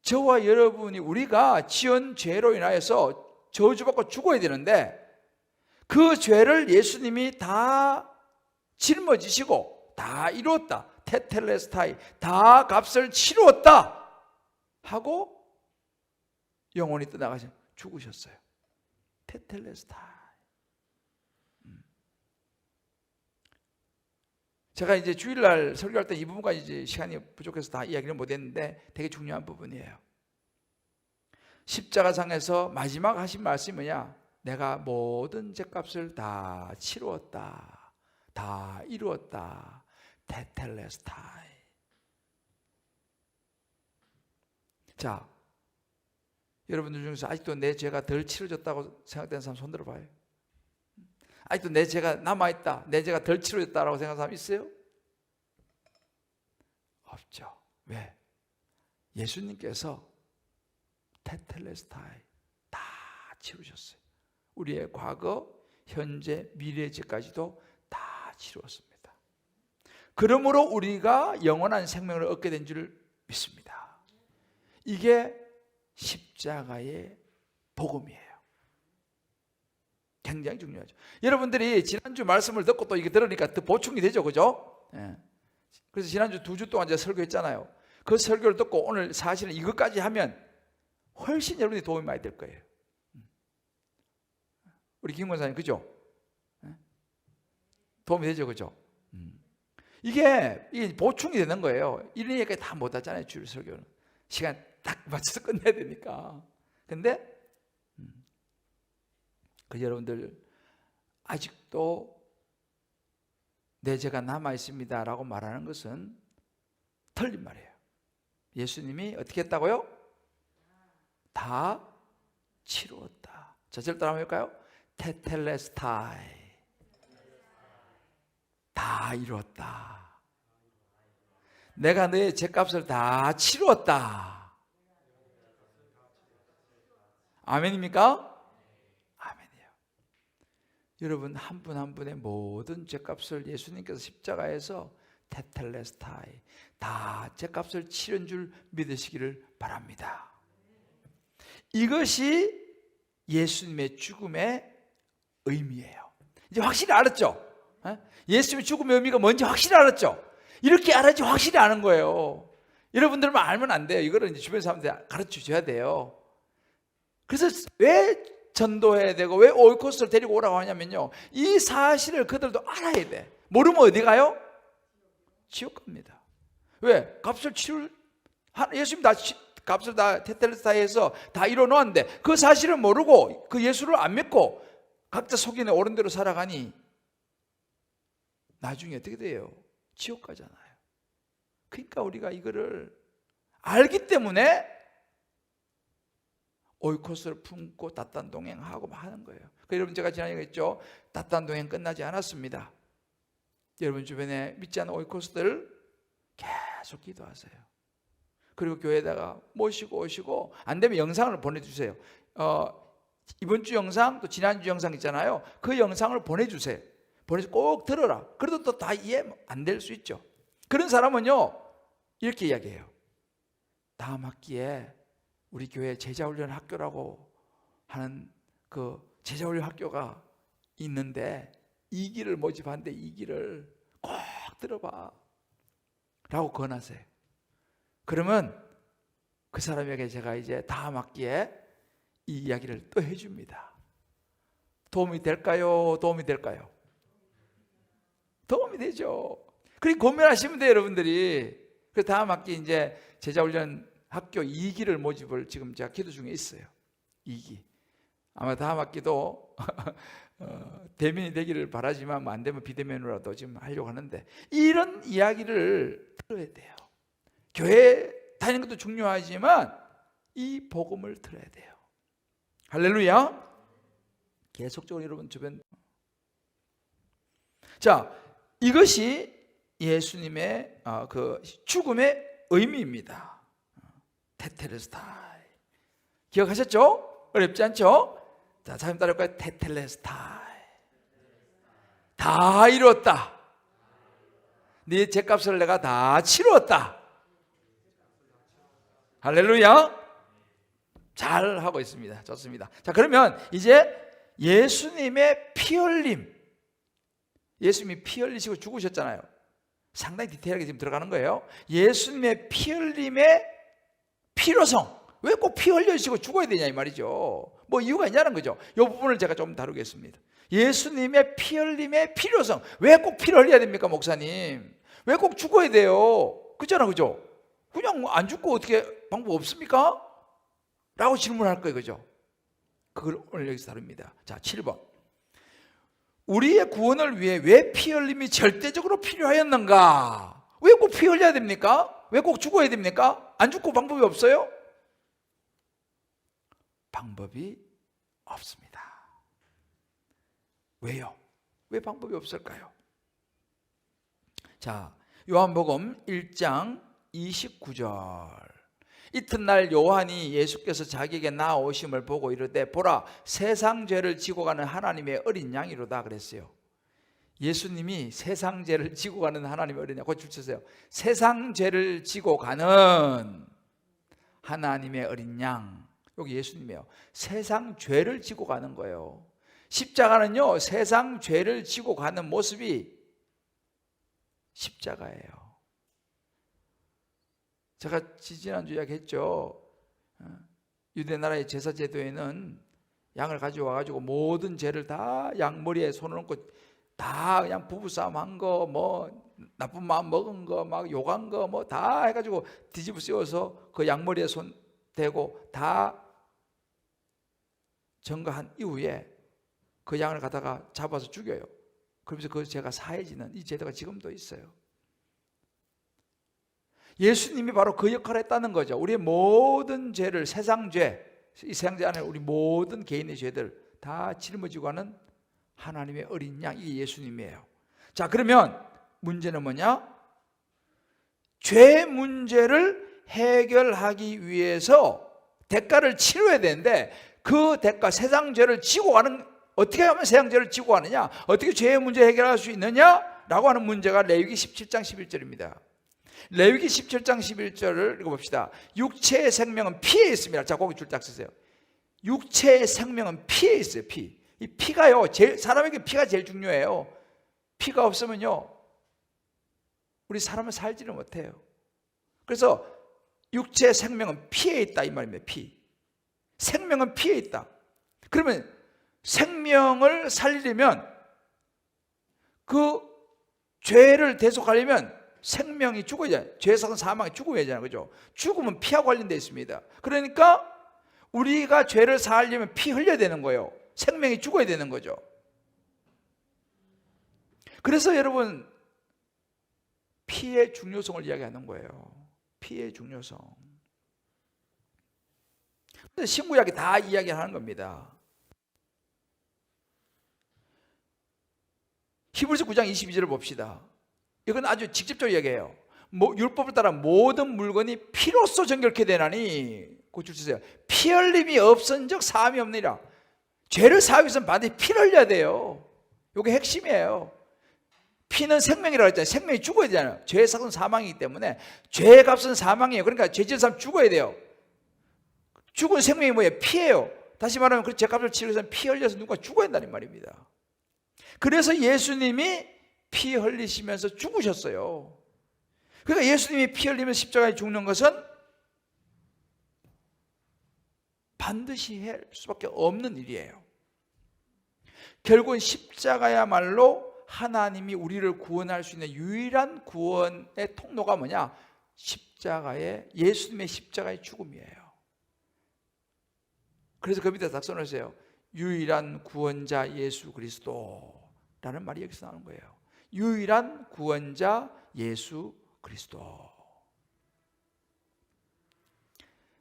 저와 여러분이 우리가 지은 죄로 인하여서 저주받고 죽어야 되는데 그 죄를 예수님이 다 짊어지시고 다 이루었다, 테텔레스타이, 다 값을 치루었다 하고 영혼이 떠나가셔 죽으셨어요. 테텔레스타이. 제가 이제 주일날 설교할 때 이 부분까지 이제 시간이 부족해서 다 이야기를 못했는데 되게 중요한 부분이에요. 십자가상에서 마지막 하신 말씀이 뭐냐? 내가 모든 죄값을 다 치루었다, 다 이루었다, 테텔레스타이. 자, 여러분들 중에서 아직도 내 죄가 덜 치러졌다고 생각되는 사람 손 들어봐요. 아직도 내 죄가 남아있다, 내 죄가 덜 치러졌다라고 생각하는 사람 있어요? 없죠. 왜? 예수님께서 테텔레스타이 다 치루셨어요. 우리의 과거, 현재, 미래의 죄까지도 다 치루었습니다. 그러므로 우리가 영원한 생명을 얻게 된 줄 믿습니다. 이게 십자가의 복음이에요. 굉장히 중요하죠. 여러분들이 지난주 말씀을 듣고 또 이게 들으니까 더 보충이 되죠, 그죠? 예. 그래서 지난주 2주 동안 제가 설교했잖아요. 그 설교를 듣고 오늘 사실은 이것까지 하면 훨씬 여러분이 도움이 많이 될 거예요. 우리 김 권사님, 그죠? 예? 도움이 되죠, 그죠? 이게 보충이 되는 거예요. 이런 얘기 다 못하잖아요. 주일 설교는 시간 딱 맞춰서 끝내야 되니까. 근데 여러분들 아직도 내 죄가 남아 있습니다 라고 말하는 것은 틀린 말이에요. 예수님이 어떻게 했다고요? 다 치루었다. 저절 따라 한번 해볼까요? 테텔레스타이, 다 이루었다. 내가 너의 죄값을 다 치루었다. 아멘입니까? 아멘이에요. 여러분 한 분 한 분의 모든 죄값을 예수님께서 십자가에서 테텔레스타이, 다 죄값을 치른 줄 믿으시기를 바랍니다. 이것이 예수님의 죽음의 의미예요. 이제 확실히 알았죠? 예수님의 죽음의 의미가 뭔지 확실히 알았죠? 이렇게 알아야지 확실히 아는 거예요. 여러분들만 알면 안 돼요. 이거를 이제 주변 사람들한테 가르쳐 줘야 돼요. 그래서 왜 전도해야 되고 왜 오이코스를 데리고 오라고 하냐면요, 이 사실을 그들도 알아야 돼. 모르면 어디 가요? 지옥 갑니다. 왜? 값을 치를, 예수님 값을 다 테텔레스타이에서 다 이뤄 놓았는데 그 사실을 모르고 그 예수를 안 믿고 각자 속이는 옳은 대로 살아가니 나중에 어떻게 돼요? 지옥 가잖아요. 그러니까 우리가 이거를 알기 때문에 오이코스를 품고 닷단동행하고 하는 거예요. 여러분 제가 지난번에 했죠. 닷단동행 끝나지 않았습니다. 여러분 주변에 믿지 않는 오이코스들 계속 기도하세요. 그리고 교회에다가 모시고 오시고 안 되면 영상을 보내주세요. 이번 주 영상 또 지난주 영상 있잖아요. 그 영상을 보내주세요. 보내서 꼭 들어라. 그래도 또 다 이해 안 될 수 있죠. 그런 사람은요 이렇게 이야기해요. 다음 학기에 우리 교회 제자훈련 학교라고 하는 그 제자훈련 학교가 있는데 2기를 모집하는데 2기를 꼭 들어봐 라고 권하세요. 그러면 그 사람에게 제가 이제 다음 학기에 이 이야기를 또 해줍니다. 도움이 될까요? 도움이 될까요? 도움이 되죠. 그렇게 고민하시면 돼요, 여러분들이. 그래서 다음 학기 이제 제자훈련 학교 2기를 모집을 지금 제가 기도 중에 있어요. 2기. 아마 다음 학기도 대면이 되기를 바라지만 안 되면 비대면으로라도 지금 하려고 하는데 이런 이야기를 들어야 돼요. 교회 다니는 것도 중요하지만 이 복음을 들어야 돼요. 할렐루야. 계속적으로 여러분 주변. 자, 이것이 예수님의 그 죽음의 의미입니다. 테텔레스타이. 기억하셨죠? 어렵지 않죠? 자, 다시 따라할까요? 테텔레스타이. 다 이루었다. 네 죄값을 내가 다 치루었다. 할렐루야. 잘 하고 있습니다. 좋습니다. 자, 그러면 이제 예수님의 피 흘림, 예수님이 피 흘리시고 죽으셨잖아요. 상당히 디테일하게 지금 들어가는 거예요. 예수님의 피 흘림의 필요성, 왜 꼭 피 흘려주시고 죽어야 되냐 이 말이죠. 뭐 이유가 있냐는 거죠. 이 부분을 제가 좀 다루겠습니다. 예수님의 피 흘림의 필요성, 왜 꼭 피를 흘려야 됩니까 목사님? 왜 꼭 죽어야 돼요? 그잖아, 그죠? 그냥 안 죽고 어떻게 방법 없습니까? 라고 질문할 거예요, 그죠? 그걸 오늘 여기서 다룹니다. 자, 7번. 우리의 구원을 위해 왜 피 흘림이 절대적으로 필요하였는가? 왜 꼭 피 흘려야 됩니까? 왜 꼭 죽어야 됩니까? 안 죽고 방법이 없어요? 방법이 없습니다. 왜요? 왜 방법이 없을까요? 자, 요한복음 1장 29절. 이튿날 요한이 예수께서 자기에게 나오심을 보고 이르되 보라, 세상 죄를 지고 가는 하나님의 어린 양이로다 그랬어요. 예수님이 세상 죄를 지고 가는 하나님의 어린 양, 그거 줄쳤어요. 세상 죄를 지고 가는 하나님의 어린 양. 여기 예수님이에요. 세상 죄를 지고 가는 거예요. 십자가는요, 세상 죄를 지고 가는 모습이 십자가예요. 제가 지지난주 이야기했죠. 유대 나라의 제사 제도에는 양을 가져와 가지고 모든 죄를 다 양 머리에 손을 얹고 다 그냥 부부싸움 한 거, 뭐 나쁜 마음 먹은 거, 막 욕한 거, 뭐 다 해가지고 뒤집어 씌워서 그 양머리에 손 대고 다 전가한 이후에 그 양을 갖다가 잡아서 죽여요. 그러면서 그 죄가 사해지는 이 제도가 지금도 있어요. 예수님이 바로 그 역할을 했다는 거죠. 우리의 모든 죄를, 세상죄, 이 세상죄 안에 우리 모든 개인의 죄들 다 짊어지고 가는 하나님의 어린 양, 이 예수님이에요. 자, 그러면 문제는 뭐냐? 죄 문제를 해결하기 위해서 대가를 치러야 되는데 그 대가, 세상 죄를 지고 가는, 어떻게 하면 세상 죄를 지고 가느냐, 어떻게 죄의 문제 해결할 수 있느냐라고 하는 문제가 레위기 17장 11절입니다. 레위기 17장 11절을 읽어봅시다. 육체의 생명은 피에 있습니다. 자, 거기 줄 딱 쓰세요. 육체의 생명은 피에 있어요. 피. 이 피가요, 사람에게 피가 제일 중요해요. 피가 없으면요, 우리 사람은 살지를 못해요. 그래서 육체의 생명은 피에 있다 이 말입니다. 피. 생명은 피에 있다. 그러면 생명을 살리려면, 그 죄를 대속하려면 생명이 죽어야 돼. 죄 사건 사망이 죽어야 되잖아요. 그죠? 죽으면 피하고 관련되어 있습니다. 그러니까 우리가 죄를 사하려면 피 흘려야 되는 거예요. 생명이 죽어야 되는 거죠. 그래서 여러분, 피의 중요성을 이야기하는 거예요. 피의 중요성. 신구약이 다 이야기하는 겁니다. 히브리서 9장 22절을 봅시다. 이건 아주 직접적으로 이야기해요. 율법을 따라 모든 물건이 피로써 정결케 되나니, 그 줄 주세요. 피 흘림이 없은즉 사함이 없느니라. 죄를 사하기 위해서는 반드시 피를 흘려야 돼요. 이게 핵심이에요. 피는 생명이라고 했잖아요. 생명이 죽어야 되잖아요. 죄의 삭은 사망이기 때문에 죄의 값은 사망이에요. 그러니까 죄 지은 사람 죽어야 돼요. 죽은 생명이 뭐예요? 피예요. 다시 말하면 그 죄값을 치르기 위해서 피 흘려서 누가 죽어야 한다는 말입니다. 그래서 예수님이 피 흘리시면서 죽으셨어요. 그러니까 예수님이 피 흘리면서 십자가에 죽는 것은 반드시 할 수밖에 없는 일이에요. 결국은 십자가야말로 하나님이 우리를 구원할 수 있는 유일한 구원의 통로가 뭐냐? 예수님의 십자가의 죽음이에요. 그래서 그 밑에 딱 써놓으세요. 유일한 구원자 예수 그리스도라는 말이 여기서 나오는 거예요. 유일한 구원자 예수 그리스도.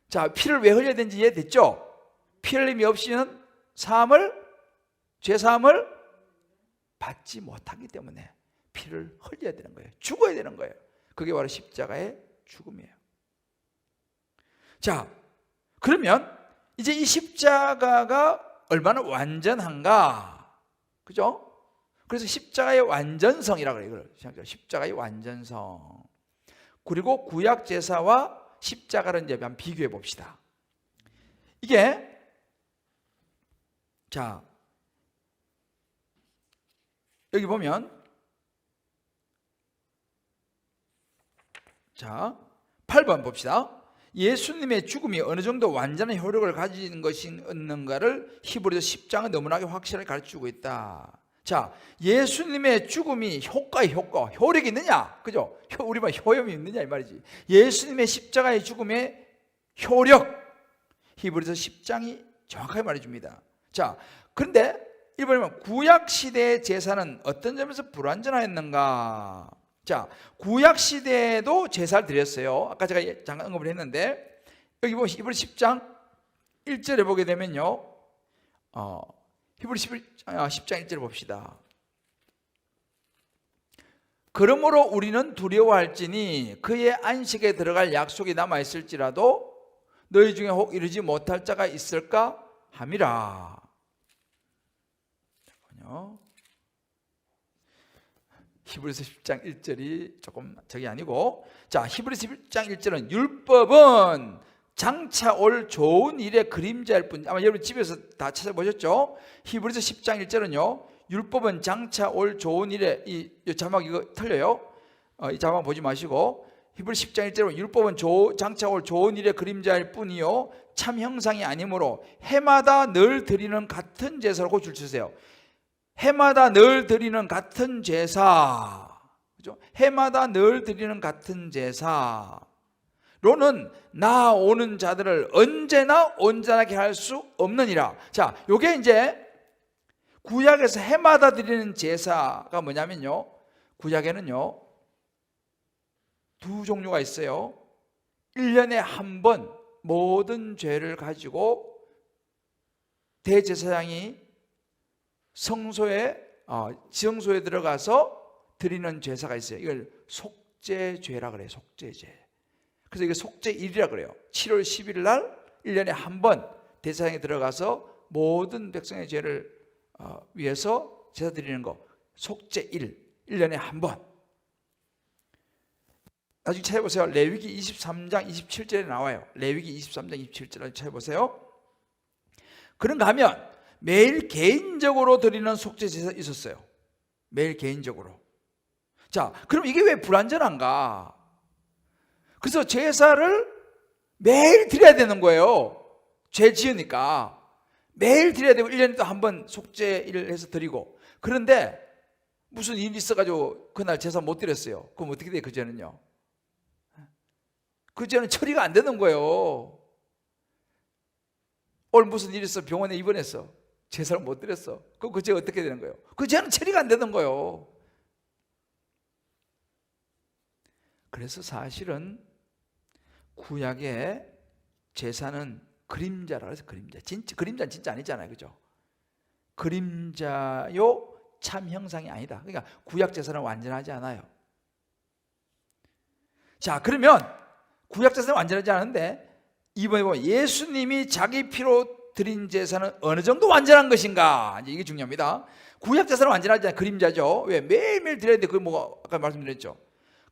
자, 피를 왜 흘려야 되는지 이해됐죠? 피 흘림이 없이는 죄 사함을 받지 못하기 때문에 피를 흘려야 되는 거예요. 죽어야 되는 거예요. 그게 바로 십자가의 죽음이에요. 자, 그러면 이제 이 십자가가 얼마나 완전한가, 그죠? 그래서 십자가의 완전성이라고 그래요. 이걸 십자가의 완전성. 그리고 구약 제사와 십자가를 이제 한번 비교해 봅시다. 이게, 자, 여기 보면, 자, 8번 봅시다. 예수님의 죽음이 어느 정도 완전한 효력을 가진 것이 없는가를 히브리서 10장은 너무나게 확실하게 가르치고 있다. 자, 예수님의 죽음이 효력이 있느냐? 그죠? 우리 말 효염이 있느냐 이 말이지. 예수님의 십자가의 죽음의 효력, 히브리서 10장이 정확하게 말해줍니다. 자, 그런데 이번에 구약시대의 제사는 어떤 점에서 불완전하였는가? 자, 구약시대에도 제사를 드렸어요. 아까 제가 잠깐 언급을 했는데, 여기 보면 히브리 10장 1절에 보게 되면요, 히브리 10장 1절을 봅시다. 그러므로 우리는 두려워할지니 그의 안식에 들어갈 약속이 남아있을지라도 너희 중에 혹 이르지 못할 자가 있을까 함이라. 히브리서 10장 1절이 조금 저기 아니고, 자, 히브리서 10장 1절은 율법은 장차 올 좋은 일의 그림자일 뿐. 아마 여러분 집에서 다 찾아보셨죠? 히브리서 10장 1절은요, 율법은 장차 올 좋은 일의, 이 자막 이거 틀려요. 이 자막 보지 마시고, 히브리서 10장 1절은 율법은 장차 올 좋은 일의 그림자일 뿐이요 참 형상이 아니므로 해마다 늘 드리는 같은 제사라고 줄 주세요. 해마다 늘 드리는 같은 제사, 그죠? 해마다 늘 드리는 같은 제사로는 나오는 자들을 언제나 온전하게 할 수 없느니라. 자, 요게 이제 구약에서 해마다 드리는 제사가 뭐냐면요, 구약에는요 두 종류가 있어요. 1년에 한 번 모든 죄를 가지고 대제사장이 성소에 지성소에 들어가서 드리는 제사가 있어요. 이걸 속죄죄라 그래요. 속죄죄. 그래서 이게 속죄일이라 그래요. 7월 11일 날 1년에 한 번 대제사장이 들어가서 모든 백성의 죄를 위해서 제사 드리는 거, 속죄일, 1년에 한 번. 나중에 찾아보세요. 레위기 23장 27절에 나와요. 레위기 23장 27절에 찾아보세요. 그런가 하면 매일 개인적으로 드리는 속죄 제사 있었어요. 매일 개인적으로. 자, 그럼 이게 왜 불완전한가? 그래서 제사를 매일 드려야 되는 거예요. 죄 지으니까 매일 드려야 되고 1년에 또 한 번 속죄일을 해서 드리고. 그런데 무슨 일이 있어가지고 그날 제사 못 드렸어요. 그럼 어떻게 돼요? 그 죄는요? 그 죄는 처리가 안 되는 거예요. 오늘 무슨 일이 있어 병원에 입원했어. 제사를 못 드렸어. 그럼 그 죄 어떻게 되는 거예요? 그 죄는 처리가 안 되는 거예요. 그래서 사실은 구약의 제사는 그림자라고 해서 그림자. 진짜 그림자는 진짜 아니잖아요. 그죠? 그림자요 참 형상이 아니다. 그러니까 구약 제사는 완전하지 않아요. 자, 그러면 구약 제사는 완전하지 않은데 이번에 보면 예수님이 자기 피로 드린 제사는 어느 정도 완전한 것인가? 이제 이게 중요합니다. 구약 제사는 완전하지 않아요. 그림자죠. 왜? 매일매일 드려야 돼. 그거 뭐 아까 말씀드렸죠.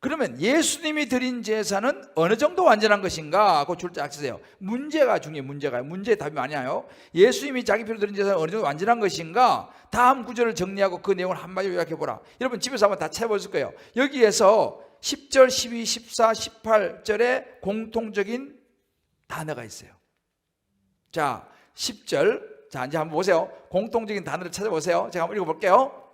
그러면 예수님이 드린 제사는 어느 정도 완전한 것인가? 그거 줄자 아시세요. 문제가 중요해요. 문제의 답이 많이 나요. 예수님이 자기 피로 드린 제사는 어느 정도 완전한 것인가? 다음 구절을 정리하고 그 내용을 한마디로 요약해보라. 여러분 집에서 한번 다 찾아보실 거예요. 여기에서 10절, 12, 14, 18절에 공통적인 단어가 있어요. 자, 10절. 자, 이제 한번 보세요. 공통적인 단어를 찾아보세요. 제가 한번 읽어볼게요.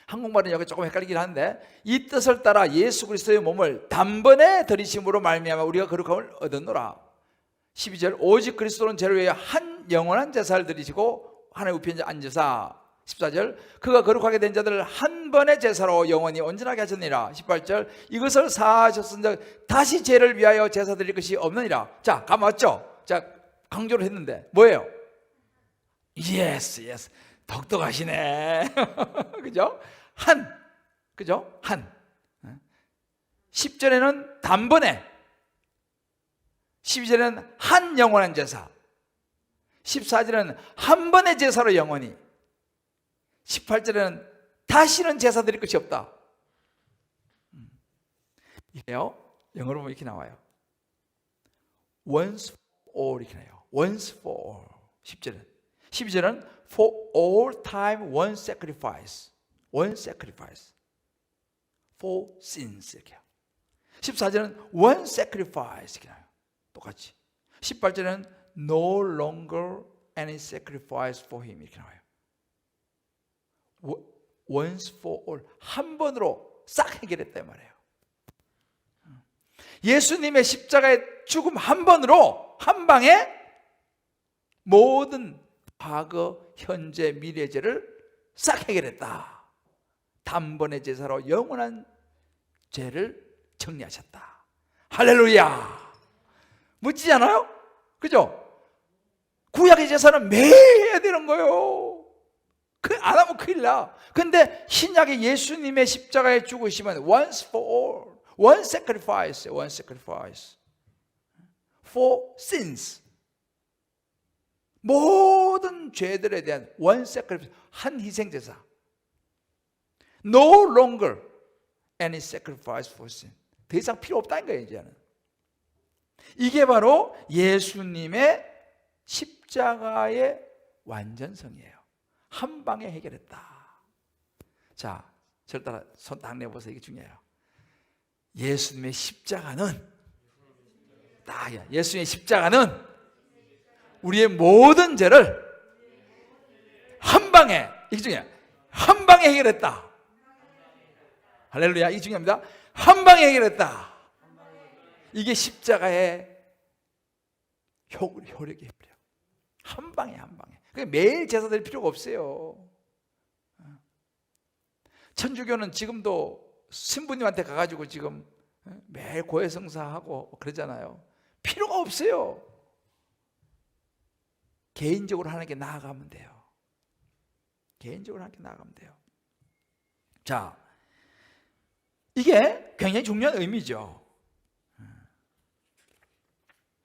한국말은 여기 조금 헷갈리긴 하는데, 이 뜻을 따라 예수 그리스도의 몸을 단번에 들이심으로 말미암아 우리가 거룩함을 얻었노라. 12절. 오직 그리스도는 죄를 위하여 한 영원한 제사를 드리시고 하나님 우편에 앉으사. 14절. 그가 거룩하게 된 자들을 한 번의 제사로 영원히 온전하게 하셨느니라. 18절. 이것을 사하셨은즉 다시 죄를 위하여 제사 드릴 것이 없느니라. 자, 감 왔죠? 자, 강조를 했는데 뭐예요? 예스. 독특하시네. 그죠? 그죠? 10절에는 단번에, 12절에는 한 영원한 제사, 14절에는 한 번의 제사로 영원히, 18절에는 다시는 제사 드릴 것이 없다. 이게요, 영어로 보면 이렇게 나와요. Once for all 이렇게 나와요. Once for all. 10절은. 12절은 for all time one sacrifice. One sacrifice. For sins 이렇게요. 14절은 one sacrifice 이렇게 나와요. 똑같이. 18절은 no longer any sacrifice for him 이렇게 나와요. Once for all. 한 번으로 싹 해결했다 이 말이에요. 예수님의 십자가의 죽음 한 번으로 한 방에 모든 과거, 현재, 미래 죄를 싹 해결했다. 단번의 제사로 영원한 죄를 정리하셨다. 할렐루야. 멋지지 않아요? 그죠? 구약의 제사는 매일 해야 되는 거예요. 안 하면 큰일 나. 근데 신약의 예수님의 십자가의 죽으심은 once for all. One sacrifice. One sacrifice. For sins. 모든 죄들에 대한 one sacrifice. 한 희생제사. No longer any sacrifice for sin. 더 이상 필요 없다는 거예요, 이제는. 이게 바로 예수님의 십자가의 완전성이에요. 한 방에 해결했다. 자, 저를 따라 손 딱 내보세요. 이게 중요해요. 예수님의 십자가는 예수님의 십자가는 우리의 모든 죄를 한 방에 이게 중요해요. 한 방에 해결했다. 할렐루야. 이게 중요합니다. 한 방에 해결했다. 이게 십자가의 효력이에요. 한 방에 한 방에. 매일 제사 드릴 필요가 없어요. 천주교는 지금도 신부님한테 가가지고 지금 매일 고해성사하고 그러잖아요. 필요가 없어요. 개인적으로 하나님께 나아가면 돼요. 개인적으로 하나님께 나아가면 돼요. 자, 이게 굉장히 중요한 의미죠.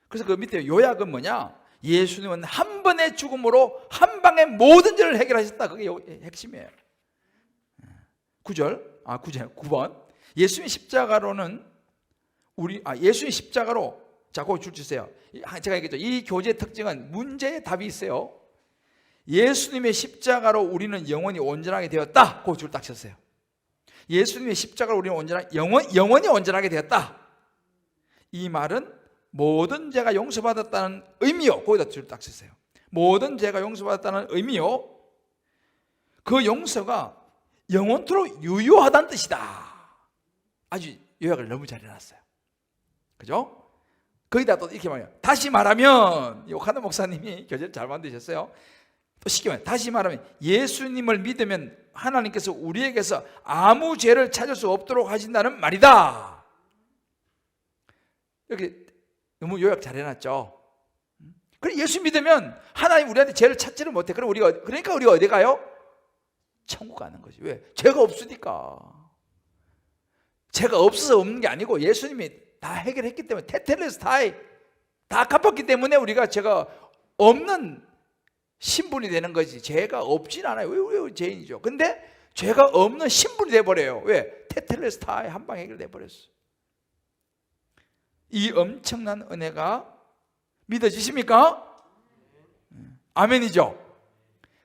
그래서 그 밑에 요약은 뭐냐? 예수님은 한 번의 죽음으로 한 방에 모든 죄를 해결하셨다. 그게 핵심이에요. 9번. 예수님 십자가로는 예수님 십자가로, 자, 그거 줄 주세요. 제가 얘기했죠. 이 교재의 특징은 문제의 답이 있어요. 예수님의 십자가로 우리는 영원히 온전하게 되었다. 그거 줄 딱 쳤어요. 예수님의 십자가로 우리는 영원히 온전하게 되었다. 이 말은 모든 죄가 용서받았다는 의미요. 거기다 줄 딱 쳤어요. 모든 죄가 용서받았다는 의미요. 그 용서가 영원토록 유효하다는 뜻이다. 아주 요약을 너무 잘 해놨어요. 그죠? 거기다 또 이렇게 말해요. 다시 말하면, 요카노 목사님이 교재를 잘 만드셨어요. 또 쉽게 말해요. 다시 말하면 예수님을 믿으면 하나님께서 우리에게서 아무 죄를 찾을 수 없도록 하신다는 말이다. 이렇게 너무 요약 잘 해놨죠. 그래, 예수 믿으면 하나님 우리한테 죄를 찾지를 못해. 그러니까 우리가 어디 가요? 천국 가는 거지. 왜? 죄가 없으니까. 죄가 없어서 없는 게 아니고 예수님이 다 해결했기 때문에, 테텔레스타이 다 갚았기 때문에 우리가 죄가 없는 신분이 되는 거지. 죄가 없진 않아요. 왜 죄인이죠. 근데 죄가 없는 신분이 돼버려요. 왜? 테텔레스타이 한 방에 해결돼 버렸어. 이 엄청난 은혜가 믿어지십니까? 아멘이죠.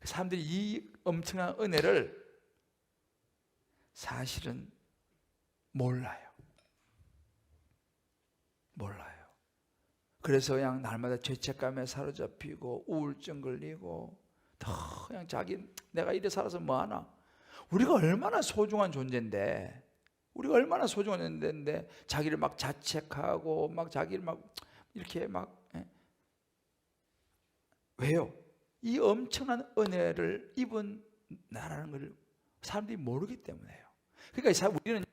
사람들이 이 엄청난 은혜를 사실은 몰라요. 그래서 그냥 날마다 죄책감에 사로잡히고 우울증 걸리고 그냥 내가 이래 살아서 뭐하나. 우리가 얼마나 소중한 존재인데, 자기를 막 자책하고 막 자기를 막 이렇게 왜요? 이 엄청난 은혜를 입은 나라는 걸 사람들이 모르기 때문에요. 그러니까 우리는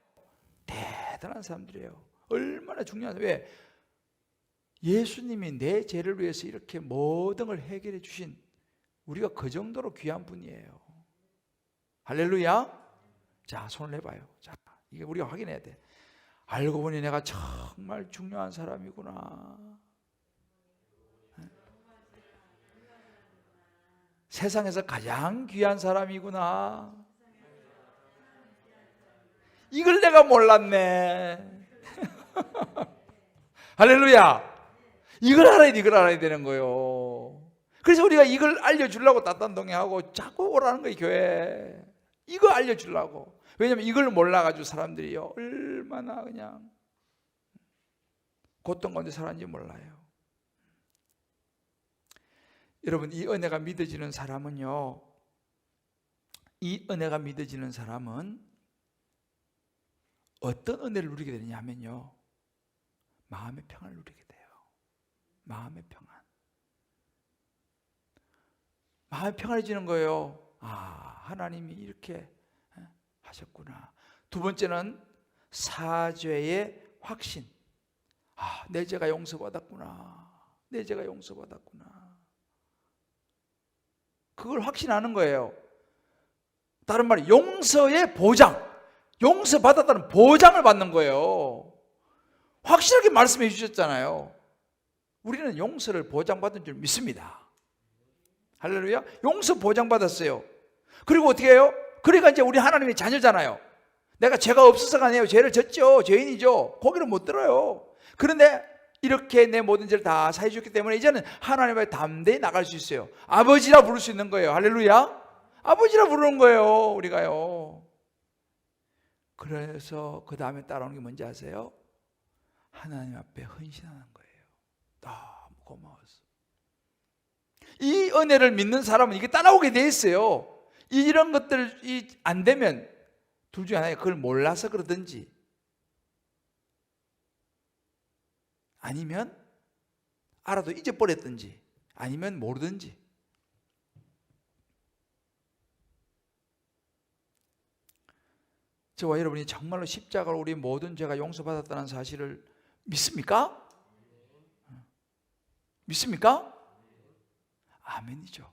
대단한 사람들이에요. 얼마나 중요한, 왜? 예수님이 내 죄를 위해서 이렇게 모든 걸 해결해 주신, 우리가 그 정도로 귀한 분이에요. 할렐루야. 자, 손을 해봐요. 자, 이게 우리가 확인해야 돼. 알고 보니 내가 정말 중요한 사람이구나. 세상에서 가장 귀한 사람이구나. 이걸 내가 몰랐네. 할렐루야. 이걸 알아야 되는 거예요. 그래서 우리가 이걸 알려주려고 따단동해하고 자꾸 오라는 거예요, 교회. 이거 알려주려고. 왜냐면 이걸 몰라가지고 사람들이요, 얼마나 그냥 고통 가운데 살았는지 몰라요. 여러분, 이 은혜가 믿어지는 사람은요, 어떤 은혜를 누리게 되느냐 하면요, 마음의 평안을 누리게 돼요. 마음의 평안. 마음이 평안해지는 거예요. 하나님이 이렇게 하셨구나. 두 번째는 사죄의 확신. 내 죄가 용서받았구나. 그걸 확신하는 거예요. 다른 말이 용서의 보장. 용서받았다는 보장을 받는 거예요. 확실하게 말씀해 주셨잖아요. 우리는 용서를 보장받은 줄 믿습니다. 할렐루야. 용서 보장받았어요. 그리고 어떻게 해요? 그러니까 이제 우리 하나님의 자녀잖아요. 내가 죄가 없어서가 아니에요. 죄를 졌죠. 죄인이죠. 거기를 못 들어요. 그런데 이렇게 내 모든 죄를 다 사해 줬기 때문에 이제는 하나님 앞에 담대히 나갈 수 있어요. 아버지라 부를 수 있는 거예요. 할렐루야. 아버지라 부르는 거예요, 우리가요. 그래서 그 다음에 따라오는 게 뭔지 아세요? 하나님 앞에 헌신하는 거예요. 너무 고마워서. 이 은혜를 믿는 사람은 이게 따라오게 돼 있어요. 이런 것들이 안 되면 둘 중에 하나가 그걸 몰라서 그러든지 아니면 알아도 잊어버렸든지 아니면 모르든지. 저와 여러분이 정말로 십자가로 우리 모든 죄가 용서받았다는 사실을 믿습니까? 믿습니까? 아멘이죠.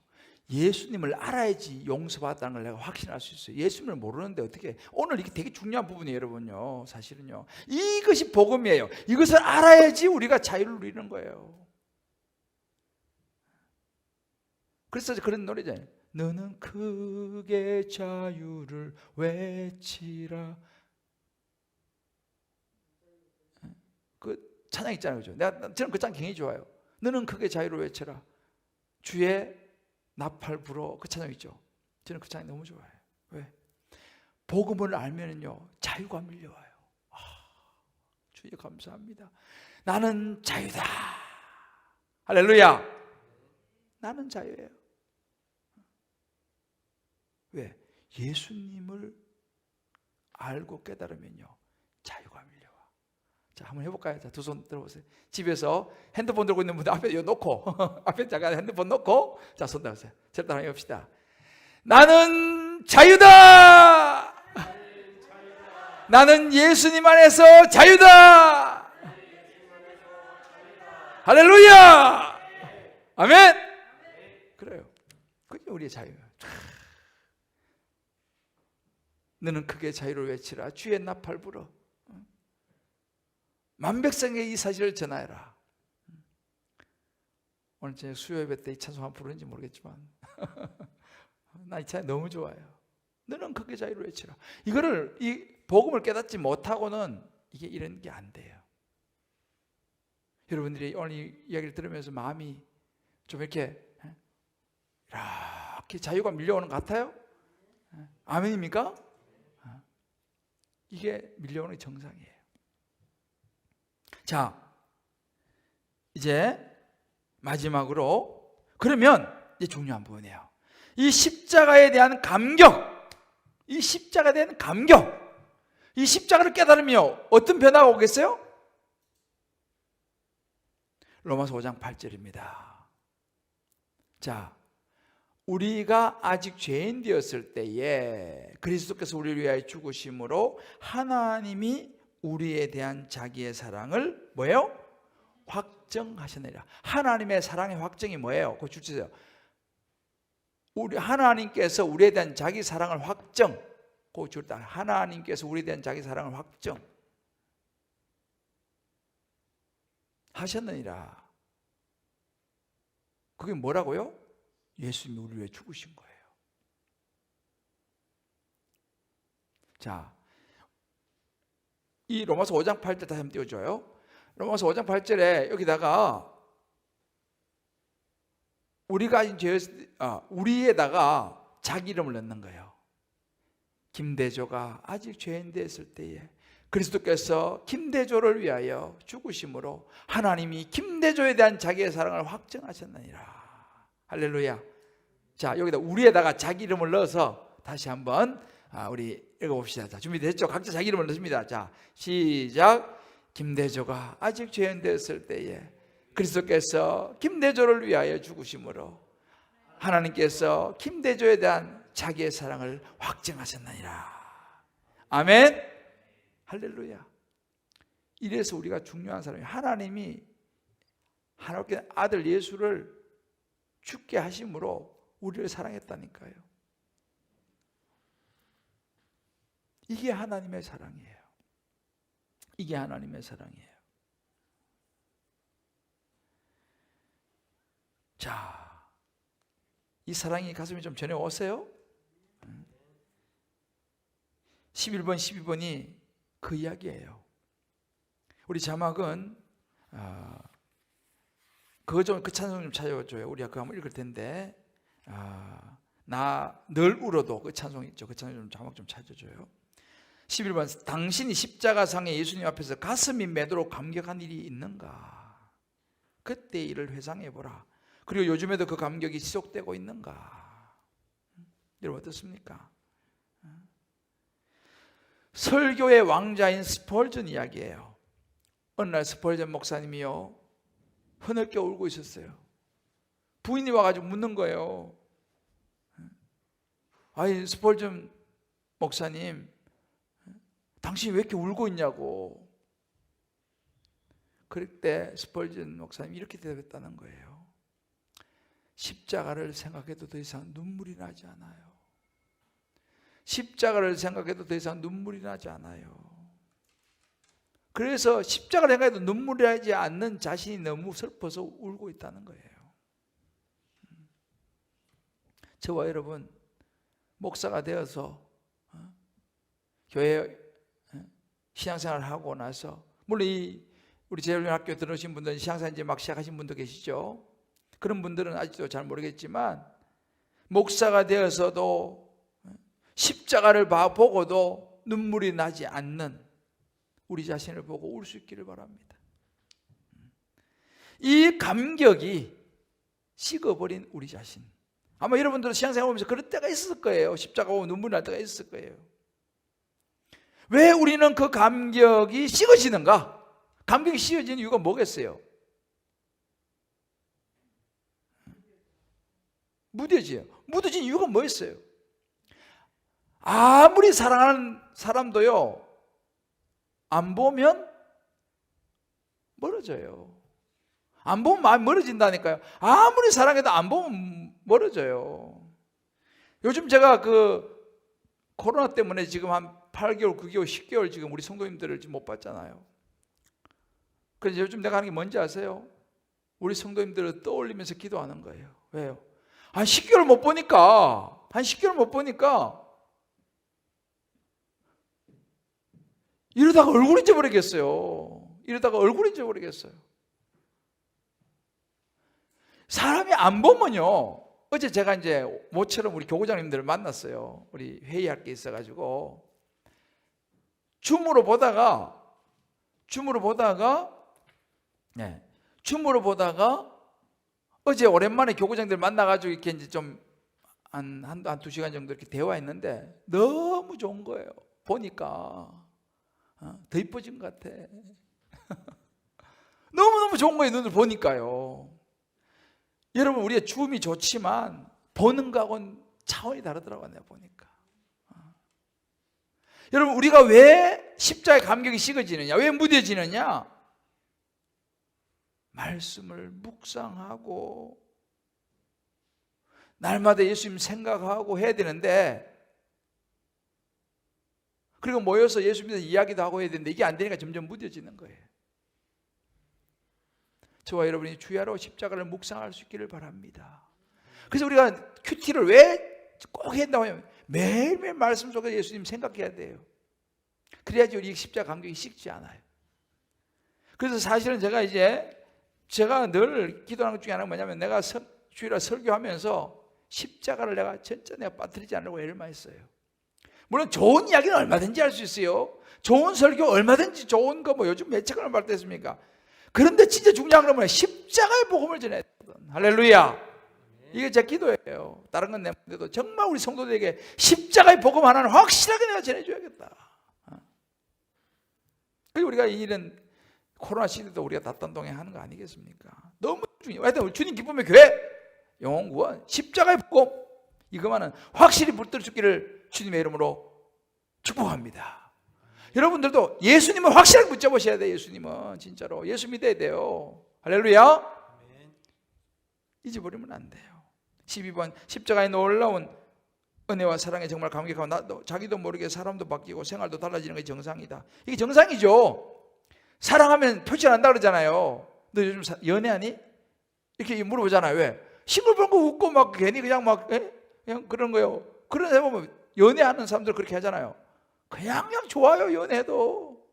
예수님을 알아야지 용서받았다는 걸 내가 확신할 수 있어요. 예수님을 모르는데 어떻게, 오늘 이게 되게 중요한 부분이에요, 여러분요. 사실은요. 이것이 복음이에요. 이것을 알아야지 우리가 자유를 누리는 거예요. 그래서 그런 노래잖아요. 너는 크게 자유를 외치라. 그 찬양 있잖아요, 그죠? 저는 그 찬양 굉장히 좋아요. 너는 크게 자유를 외쳐라. 주의 나팔 불어. 그 찬양 있죠. 저는 그 찬양 너무 좋아해요. 왜? 복음을 알면은요 자유가 밀려와요. 주님 감사합니다. 나는 자유다. 할렐루야. 나는 자유예요. 왜? 예수님을 알고 깨달으면요 자유가 밀려와. 자, 한번 해볼까요? 자, 두 손 들어보세요. 집에서 핸드폰 들고 있는 분들 앞에 이거 놓고 앞에 잠깐 핸드폰 놓고 자, 손 들어보세요. 자, 따라 해봅시다. 나는 자유다. 나는 예수님 안에서 자유다. 할렐루야. 아멘. 그래요. 그게 우리의 자유예요. 너는 크게 자유를 외치라. 주의 나팔 불어. 만백성에게 이 사실을 전하여라. 오늘 제 수요 예배 때 이 찬송 한번 부르는지 모르겠지만 나 이 찬송 너무 좋아요. 너는 크게 자유를 외치라. 이거를, 이 복음을 깨닫지 못하고는 이게 이런 게 안 돼요. 여러분들이 오늘 이 이야기를 들으면서 마음이 좀 이렇게 자유가 밀려오는 것 같아요? 아멘입니까? 이게 밀려오는 게 정상이에요. 자, 이제 마지막으로, 그러면 이제 중요한 부분이에요. 이 십자가에 대한 감격, 이 십자가에 대한 감격, 이 십자가를 깨달으며 어떤 변화가 오겠어요? 로마서 5장 8절입니다. 자, 우리가 아직 죄인 되었을 때에 그리스도께서 우리를 위하여 죽으심으로 하나님이 우리에 대한 자기의 사랑을 뭐예요? 확정하셨느니라. 하나님의 사랑의 확정이 뭐예요? 그거 주세요. 우리 하나님께서 우리에 대한 자기 사랑을 확정. 그거 줄다. 하나님께서 우리에 대한 자기 사랑을 확정 하셨느니라. 그게 뭐라고요? 예수님이 우리를 위해 죽으신 거예요. 자, 이 로마서 5장 8절 다시 한번 띄워줘요. 로마서 5장 8절에 여기다가 우리가 이제 우리에다가 자기 이름을 넣는 거예요. 김대조가 아직 죄인 되었을 때에 그리스도께서 김대조를 위하여 죽으심으로 하나님이 김대조에 대한 자기의 사랑을 확정하셨느니라. 할렐루야. 자, 여기다 우리에다가 자기 이름을 넣어서 다시 한번 우리 읽어봅시다. 자, 준비됐죠? 각자 자기 이름을 넣습니다. 자, 시작. 김대조가 아직 죄인 되었을 때에 그리스도께서 김대조를 위하여 죽으심으로 하나님께서 김대조에 대한 자기의 사랑을 확증하셨느니라. 아멘. 할렐루야. 이래서 우리가 중요한 사람이, 하나님이 하나님께 아들 예수를 죽게 하심으로 우리를 사랑했다니까요. 이게 하나님의 사랑이에요. 이게 하나님의 사랑이에요. 자, 이 사랑이 가슴에 좀 전해오세요. 11번, 12번이 그 이야기예요. 우리 자막은 그 찬송 좀 찾아줘요. 우리가 그거 한번 읽을 텐데, 나 늘 울어도 그 찬송 있죠. 그 찬송 좀 자막 좀 찾아줘요. 11번. 당신이 십자가상에 예수님 앞에서 가슴이 맺도록 감격한 일이 있는가? 그때 일을 회상해보라. 그리고 요즘에도 그 감격이 지속되고 있는가? 여러분 어떻습니까? 설교의 왕자인 스펄전 이야기예요. 어느 날 스펄전 목사님이요, 흐느껴 울고 있었어요. 부인이 와가지고 묻는 거예요. 아니 스펄전 목사님, 당신이 왜 이렇게 울고 있냐고. 그럴 때 스펄전 목사님이 이렇게 대답했다는 거예요. 십자가를 생각해도 더 이상 눈물이 나지 않아요. 십자가를 생각해도 더 이상 눈물이 나지 않아요. 그래서 십자가를 생각해도 눈물이 나지 않는 자신이 너무 슬퍼서 울고 있다는 거예요. 저와 여러분 목사가 되어서 교회 신앙생활을 하고 나서, 물론 우리 재훈련학교 들으신 분들은 신앙생활 이제 막 시작하신 분도 계시죠. 그런 분들은 아직도 잘 모르겠지만 목사가 되어서도 십자가를 보고도 눈물이 나지 않는 우리 자신을 보고 울 수 있기를 바랍니다. 이 감격이 식어버린 우리 자신. 아마 여러분들은 신앙생활 하면서 그럴 때가 있을 거예요. 십자가 보고 눈물이 날 때가 있을 거예요. 왜 우리는 그 감격이 식어지는가? 감격이 식어지는 이유가 뭐겠어요? 무뎌진 이유가 뭐였어요? 아무리 사랑하는 사람도요, 안 보면 멀어져요. 안 보면 마음이 멀어진다니까요. 아무리 사랑해도 안 보면 멀어져요. 요즘 제가 코로나 때문에 지금 한 8개월, 9개월, 10개월 지금 우리 성도님들을 지금 못 봤잖아요. 그래서 요즘 내가 하는 게 뭔지 아세요? 우리 성도님들을 떠올리면서 기도하는 거예요. 왜요? 한 10개월 못 보니까 이러다가 얼굴 잊어버리겠어요. 사람이 안 보면요. 어제 제가 이제 모처럼 우리 교구장님들을 만났어요. 우리 회의할 게 있어가지고 줌으로 보다가 어제 오랜만에 교구장들 만나가지고 이렇게 이제 좀 한 2시간 정도 이렇게 대화했는데 너무 좋은 거예요. 보니까 더 이뻐진 것 같아. 너무너무 좋은 거예요. 눈을 보니까요. 여러분, 우리의 줌이 좋지만 보는 거하고는 차원이 다르더라고요. 내가 보니까. 여러분, 우리가 왜 십자가의 감격이 식어지느냐, 왜 무뎌지느냐? 말씀을 묵상하고 날마다 예수님 생각하고 해야 되는데, 그리고 모여서 예수님에 대해서 이야기도 하고 해야 되는데 이게 안 되니까 점점 무뎌지는 거예요. 저와 여러분이 주야로 십자가를 묵상할 수 있기를 바랍니다. 그래서 우리가 큐티를 왜 꼭 해야 된다고 하면 매일매일 말씀 속에 예수님 생각해야 돼요. 그래야지 우리 십자가 감격이 식지 않아요. 그래서 사실은 제가 늘 기도하는 것 중에 하나가 뭐냐면, 내가 주일날 설교하면서 십자가를 내가 빠뜨리지 않으려고 애를 많이 써요. 물론 좋은 이야기는 얼마든지 할 수 있어요. 좋은 설교 얼마든지 좋은 거 요즘 몇 책을 발표했습니까? 그런데 진짜 중요한 건 뭐냐? 십자가의 복음을 전해야 되거든. 할렐루야. 이게 제 기도예요. 다른 건 내도 정말 우리 성도들에게 십자가의 복음 하나는 확실하게 내가 전해줘야겠다. 그리고 우리가 이 일은 코로나 시대도 우리가 답단동에 하는 거 아니겠습니까? 너무 중요해요. 하여튼 주님 기쁨의 교회, 영혼 구원, 십자가의 복음, 이것만은 확실히 붙들어 주기를 주님의 이름으로 축복합니다. 여러분들도 예수님을 확실하게 붙잡으셔야 돼요. 예수님은 진짜로 예수 믿어야 돼요. 할렐루야. 잊어버리면 안 돼요. 12번, 십자가의 놀라운 은혜와 사랑에 정말 감격하고 나도 자기도 모르게 사람도 바뀌고 생활도 달라지는 게 정상이다. 이게 정상이죠. 사랑하면 표시 안 한다 그러잖아요. 너 요즘 연애하니? 이렇게 물어보잖아요. 왜? 싱글벙글 웃고 막 괜히 그냥 그런 거예요. 그런 데 보면 연애하는 사람들 그렇게 하잖아요. 그냥 좋아요. 연애도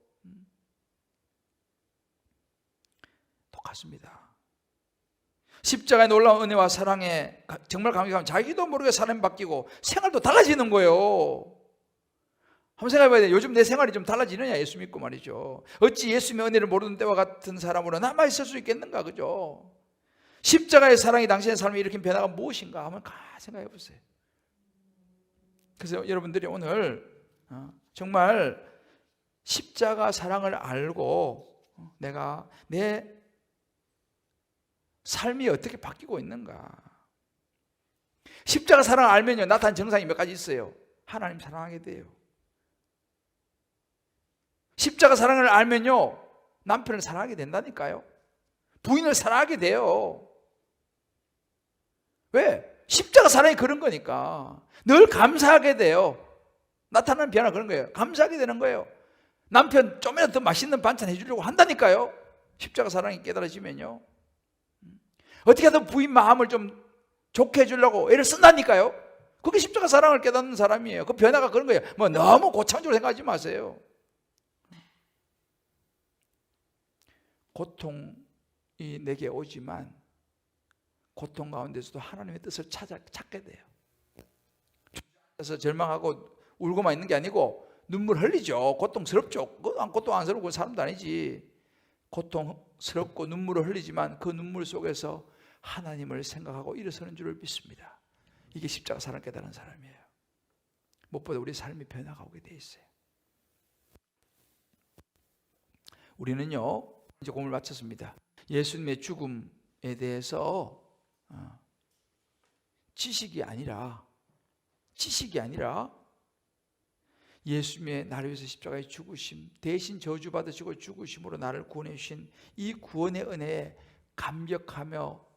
똑같습니다. 십자가의 놀라운 은혜와 사랑에 정말 감격하면 자기도 모르게 사람이 바뀌고 생활도 달라지는 거예요. 한번 생각해봐야 돼요. 요즘 내 생활이 좀 달라지느냐? 예수 믿고 말이죠. 어찌 예수님의 은혜를 모르는 때와 같은 사람으로 남아 있을 수 있겠는가? 그죠? 십자가의 사랑이 당신의 삶에 일으킨 변화가 무엇인가? 한번 생각해 보세요. 그래서 여러분들이 오늘 정말 십자가 사랑을 알고 내가 내 삶이 어떻게 바뀌고 있는가. 십자가 사랑을 알면요, 나타난 증상이 몇 가지 있어요. 하나님 사랑하게 돼요. 십자가 사랑을 알면요, 남편을 사랑하게 된다니까요. 부인을 사랑하게 돼요. 왜? 십자가 사랑이 그런 거니까. 늘 감사하게 돼요. 나타나는 변화 그런 거예요. 감사하게 되는 거예요. 남편 좀이라도 더 맛있는 반찬 해주려고 한다니까요. 십자가 사랑이 깨달아지면요. 어떻게 하든 부인 마음을 좀 좋게 해주려고 애를 쓴다니까요. 그게 십자가 사랑을 깨닫는 사람이에요. 그 변화가 그런 거예요. 뭐 너무 고창적으로 생각하지 마세요. 고통이 내게 오지만 고통 가운데서도 하나님의 뜻을 찾게 돼요. 그래서 절망하고 울고만 있는 게 아니고 눈물 흘리죠. 고통스럽죠. 고통 안스럽고 사람도 아니지. 고통스럽고 눈물을 흘리지만 그 눈물 속에서 하나님을 생각하고 일어서는 줄을 믿습니다. 이게 십자가 사랑 깨달은 사람이에요. 무엇보다 우리 삶이 변화가 오게 돼 있어요. 우리는요, 이제 공을 마쳤습니다. 예수님의 죽음에 대해서 지식이 아니라 예수님의 나를 위해서 십자가에 죽으심, 대신 저주받으시고 죽으심으로 나를 구원해 주신 이 구원의 은혜에 감격하며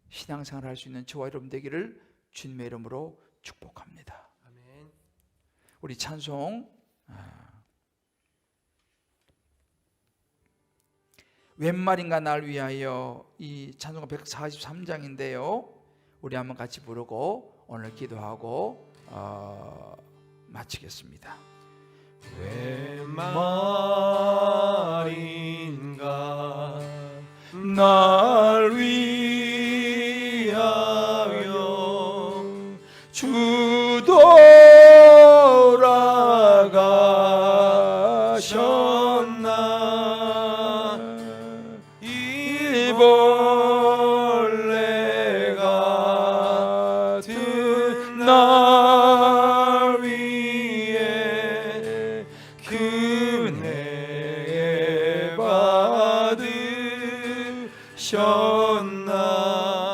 신앙생활을 할 수 있는 저와 여러분 되기를 주님의 이름으로 축복합니다. 아멘. 우리 찬송 웬 말인가 날 위하여, 이 찬송가 143장인데요 우리 한번 같이 부르고 오늘 기도하고 마치겠습니다. 웬 말인가 날 위하여 주 돌아가셨나 이 벌레 같은 날 위해 은혜 받으셨나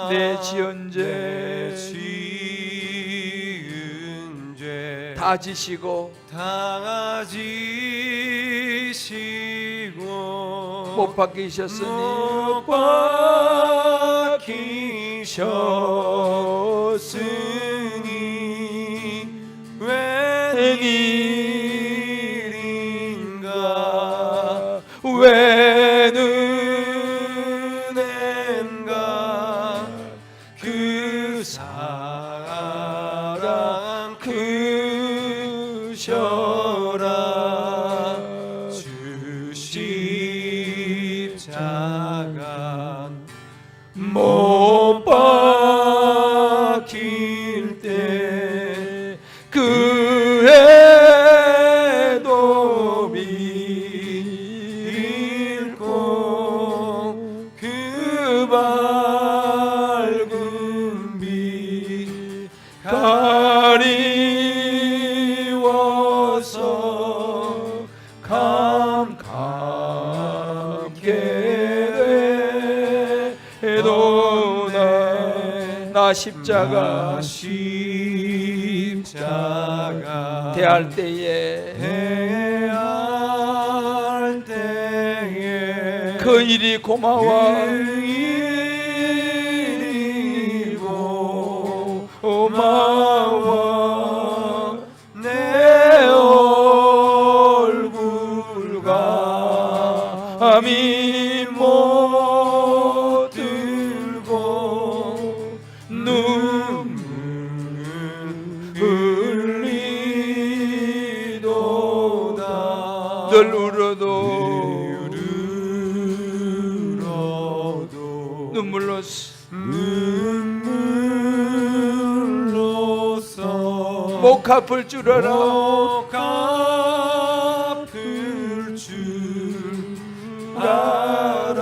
내 지은 죄 다 지시고 다 지시고 못 박히셨으니 못 박히셨으니 웬일인가 웬 은혜인가 그 사랑 크셔라 주 십자가 못 박힐 때 그에도 믿고 그 밝은 빛 가리워서 감격게 되도다 나 십자가 대할 때에 그 일이 고마워 고마워 내 얼굴과 감히 못 들고 눈물 흘리도다 늘 울어도 눈물로써 목 갚을 줄 알아 목 갚을 줄 알아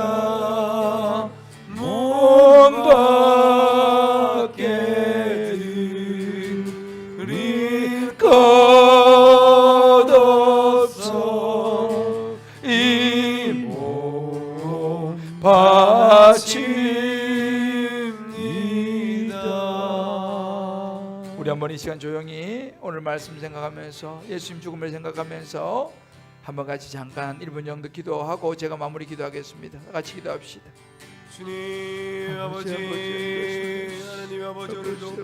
몸 밖에 들이 여러분 이 시간 조용히 오늘 말씀 생각하면서 예수님 죽음을 생각하면서 한번 같이 잠깐 1분 정도 기도하고 제가 마무리 기도하겠습니다. 같이 기도합시다. 주님 아버지 하나님 아버지 오늘도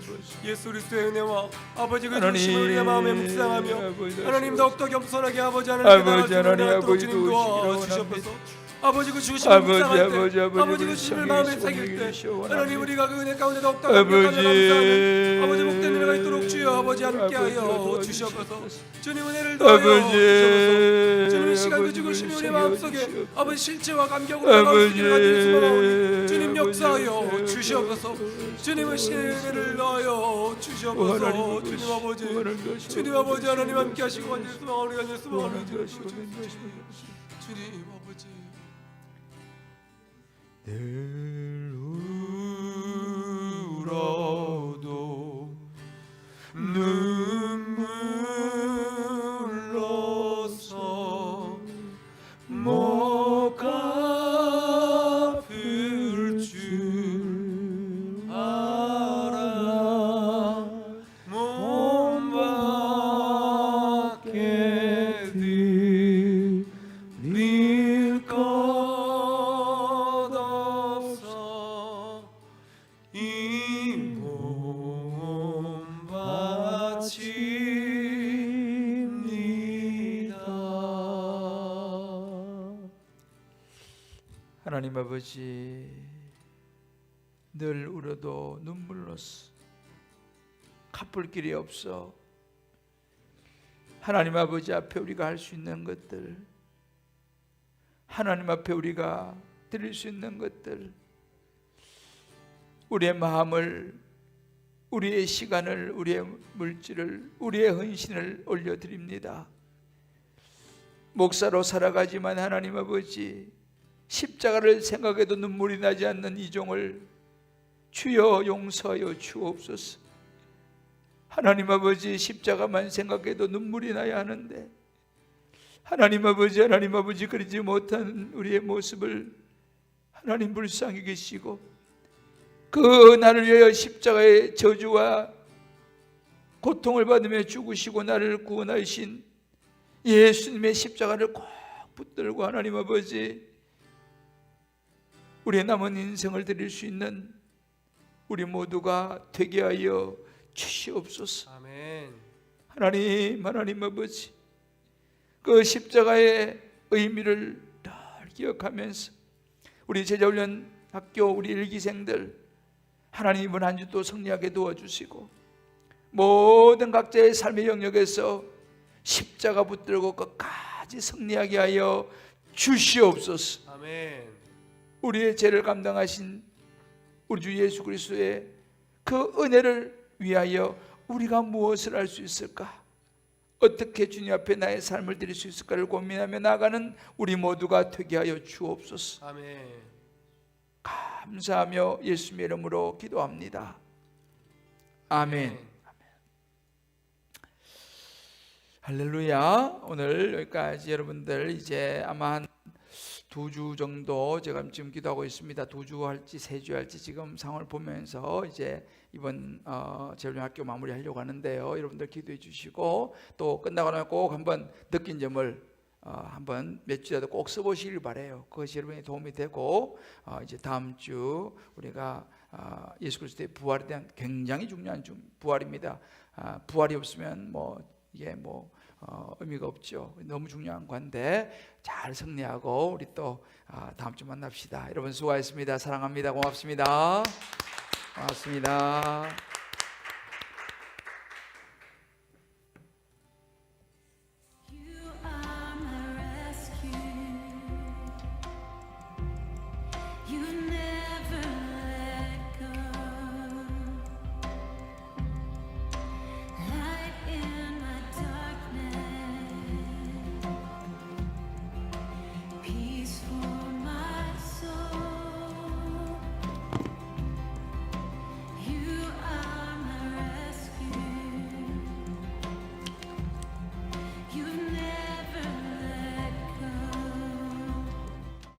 예수 그리스도의 은혜와 아버지 그 하나님, 주심을 우리의 마음에 묵상하며 아버지, 하나님 더욱더 겸손하게 아버지 아버지, 하나님 하나님, 아버지 주님 도와 도우시기를 주시옵소서. 아버지 그 주심을 아버지, 묵상할 때 아버지, 아버지 그 우리 주심을 성령의 마음에 소원을 새길 때 이루시오, 하나님 우리가 그 은혜 가운데 더욱더 아버지, 감격하며 감사하는 아버지 복된 은혜가 있도록 주여 아버지 아버지, 함께하여 도와주시옵소서. 주시옵소서. 주님 은혜를 더하여 아버지, 주시옵소서. 주님 이 시간 그 아버지, 죽으심이 우리 우리 마음속에 살려주시옵소서. 아버지 실체와 감격으로 다가올 수 있기를 간절히 소망하오니 주님 역사하여 아버지, 주시옵소서. 주님은 은혜를 넣어요 주시옵소서. 하나님, 주님 아버지 하나님, 주님 아버지 하나님 함께 하시고 간절히 소망하오니 간절히 소망하오니 하나님, 주님 아버지 늘 울어도 눈물로서 못 갚을 줄 알아 몸 밖에 들릴 것 없어 이 몸 바칩니다. 하나님 아버지 늘 울어도 눈물로써 갚을 길이 없어. 하나님 아버지 앞에 우리가 할 수 있는 것들, 하나님 앞에 우리가 드릴 수 있는 것들, 우리의 마음을, 우리의 시간을, 우리의 물질을, 우리의 헌신을 올려드립니다. 목사로 살아가지만 하나님 아버지 십자가를 생각해도 눈물이 나지 않는 이 종을 주여 용서하여 주옵소서. 하나님 아버지 십자가만 생각해도 눈물이 나야 하는데 하나님 아버지 그러지 못한 우리의 모습을 하나님 불쌍히 계시고 그 나를 위하여 십자가의 저주와 고통을 받으며 죽으시고 나를 구원하신 예수님의 십자가를 꼭 붙들고 하나님 아버지 우리의 남은 인생을 드릴 수 있는 우리 모두가 되게 하여 주시옵소서. 아멘. 하나님 아버지 그 십자가의 의미를 늘 기억하면서 우리 제자훈련 학교 우리 일기생들 하나님 이번 한 주도 승리하게 도와주시고 모든 각자의 삶의 영역에서 십자가 붙들고 끝까지 승리하게 하여 주시옵소서. 아멘. 우리의 죄를 감당하신 우리 주 예수 그리스도의 그 은혜를 위하여 우리가 무엇을 할 수 있을까? 어떻게 주님 앞에 나의 삶을 드릴 수 있을까를 고민하며 나아가는 우리 모두가 되게 하여 주옵소서. 아멘. 감사하며 예수님의 이름으로 기도합니다. 아멘. 할렐루야. 오늘 여기까지 여러분들 이제 아마 한 2주 정도 제가 지금 기도하고 있습니다. 2주 할지 3주 할지 지금 상황을 보면서 이제 이번 재훈련학교 마무리하려고 하는데요. 여러분들 기도해 주시고 또 끝나고 나면 꼭 한번 느낀 점을 한번 몇 주라도 꼭 써보시길 바래요. 그것이 여러분의 도움이 되고 이제 다음 주 우리가 예수 그리스도의 부활에 대한 굉장히 중요한 부활입니다. 부활이 없으면 이게 의미가 없죠. 너무 중요한 건데 잘 승리하고 우리 또 다음 주 만납시다. 여러분 수고하셨습니다. 사랑합니다. 고맙습니다. 고맙습니다.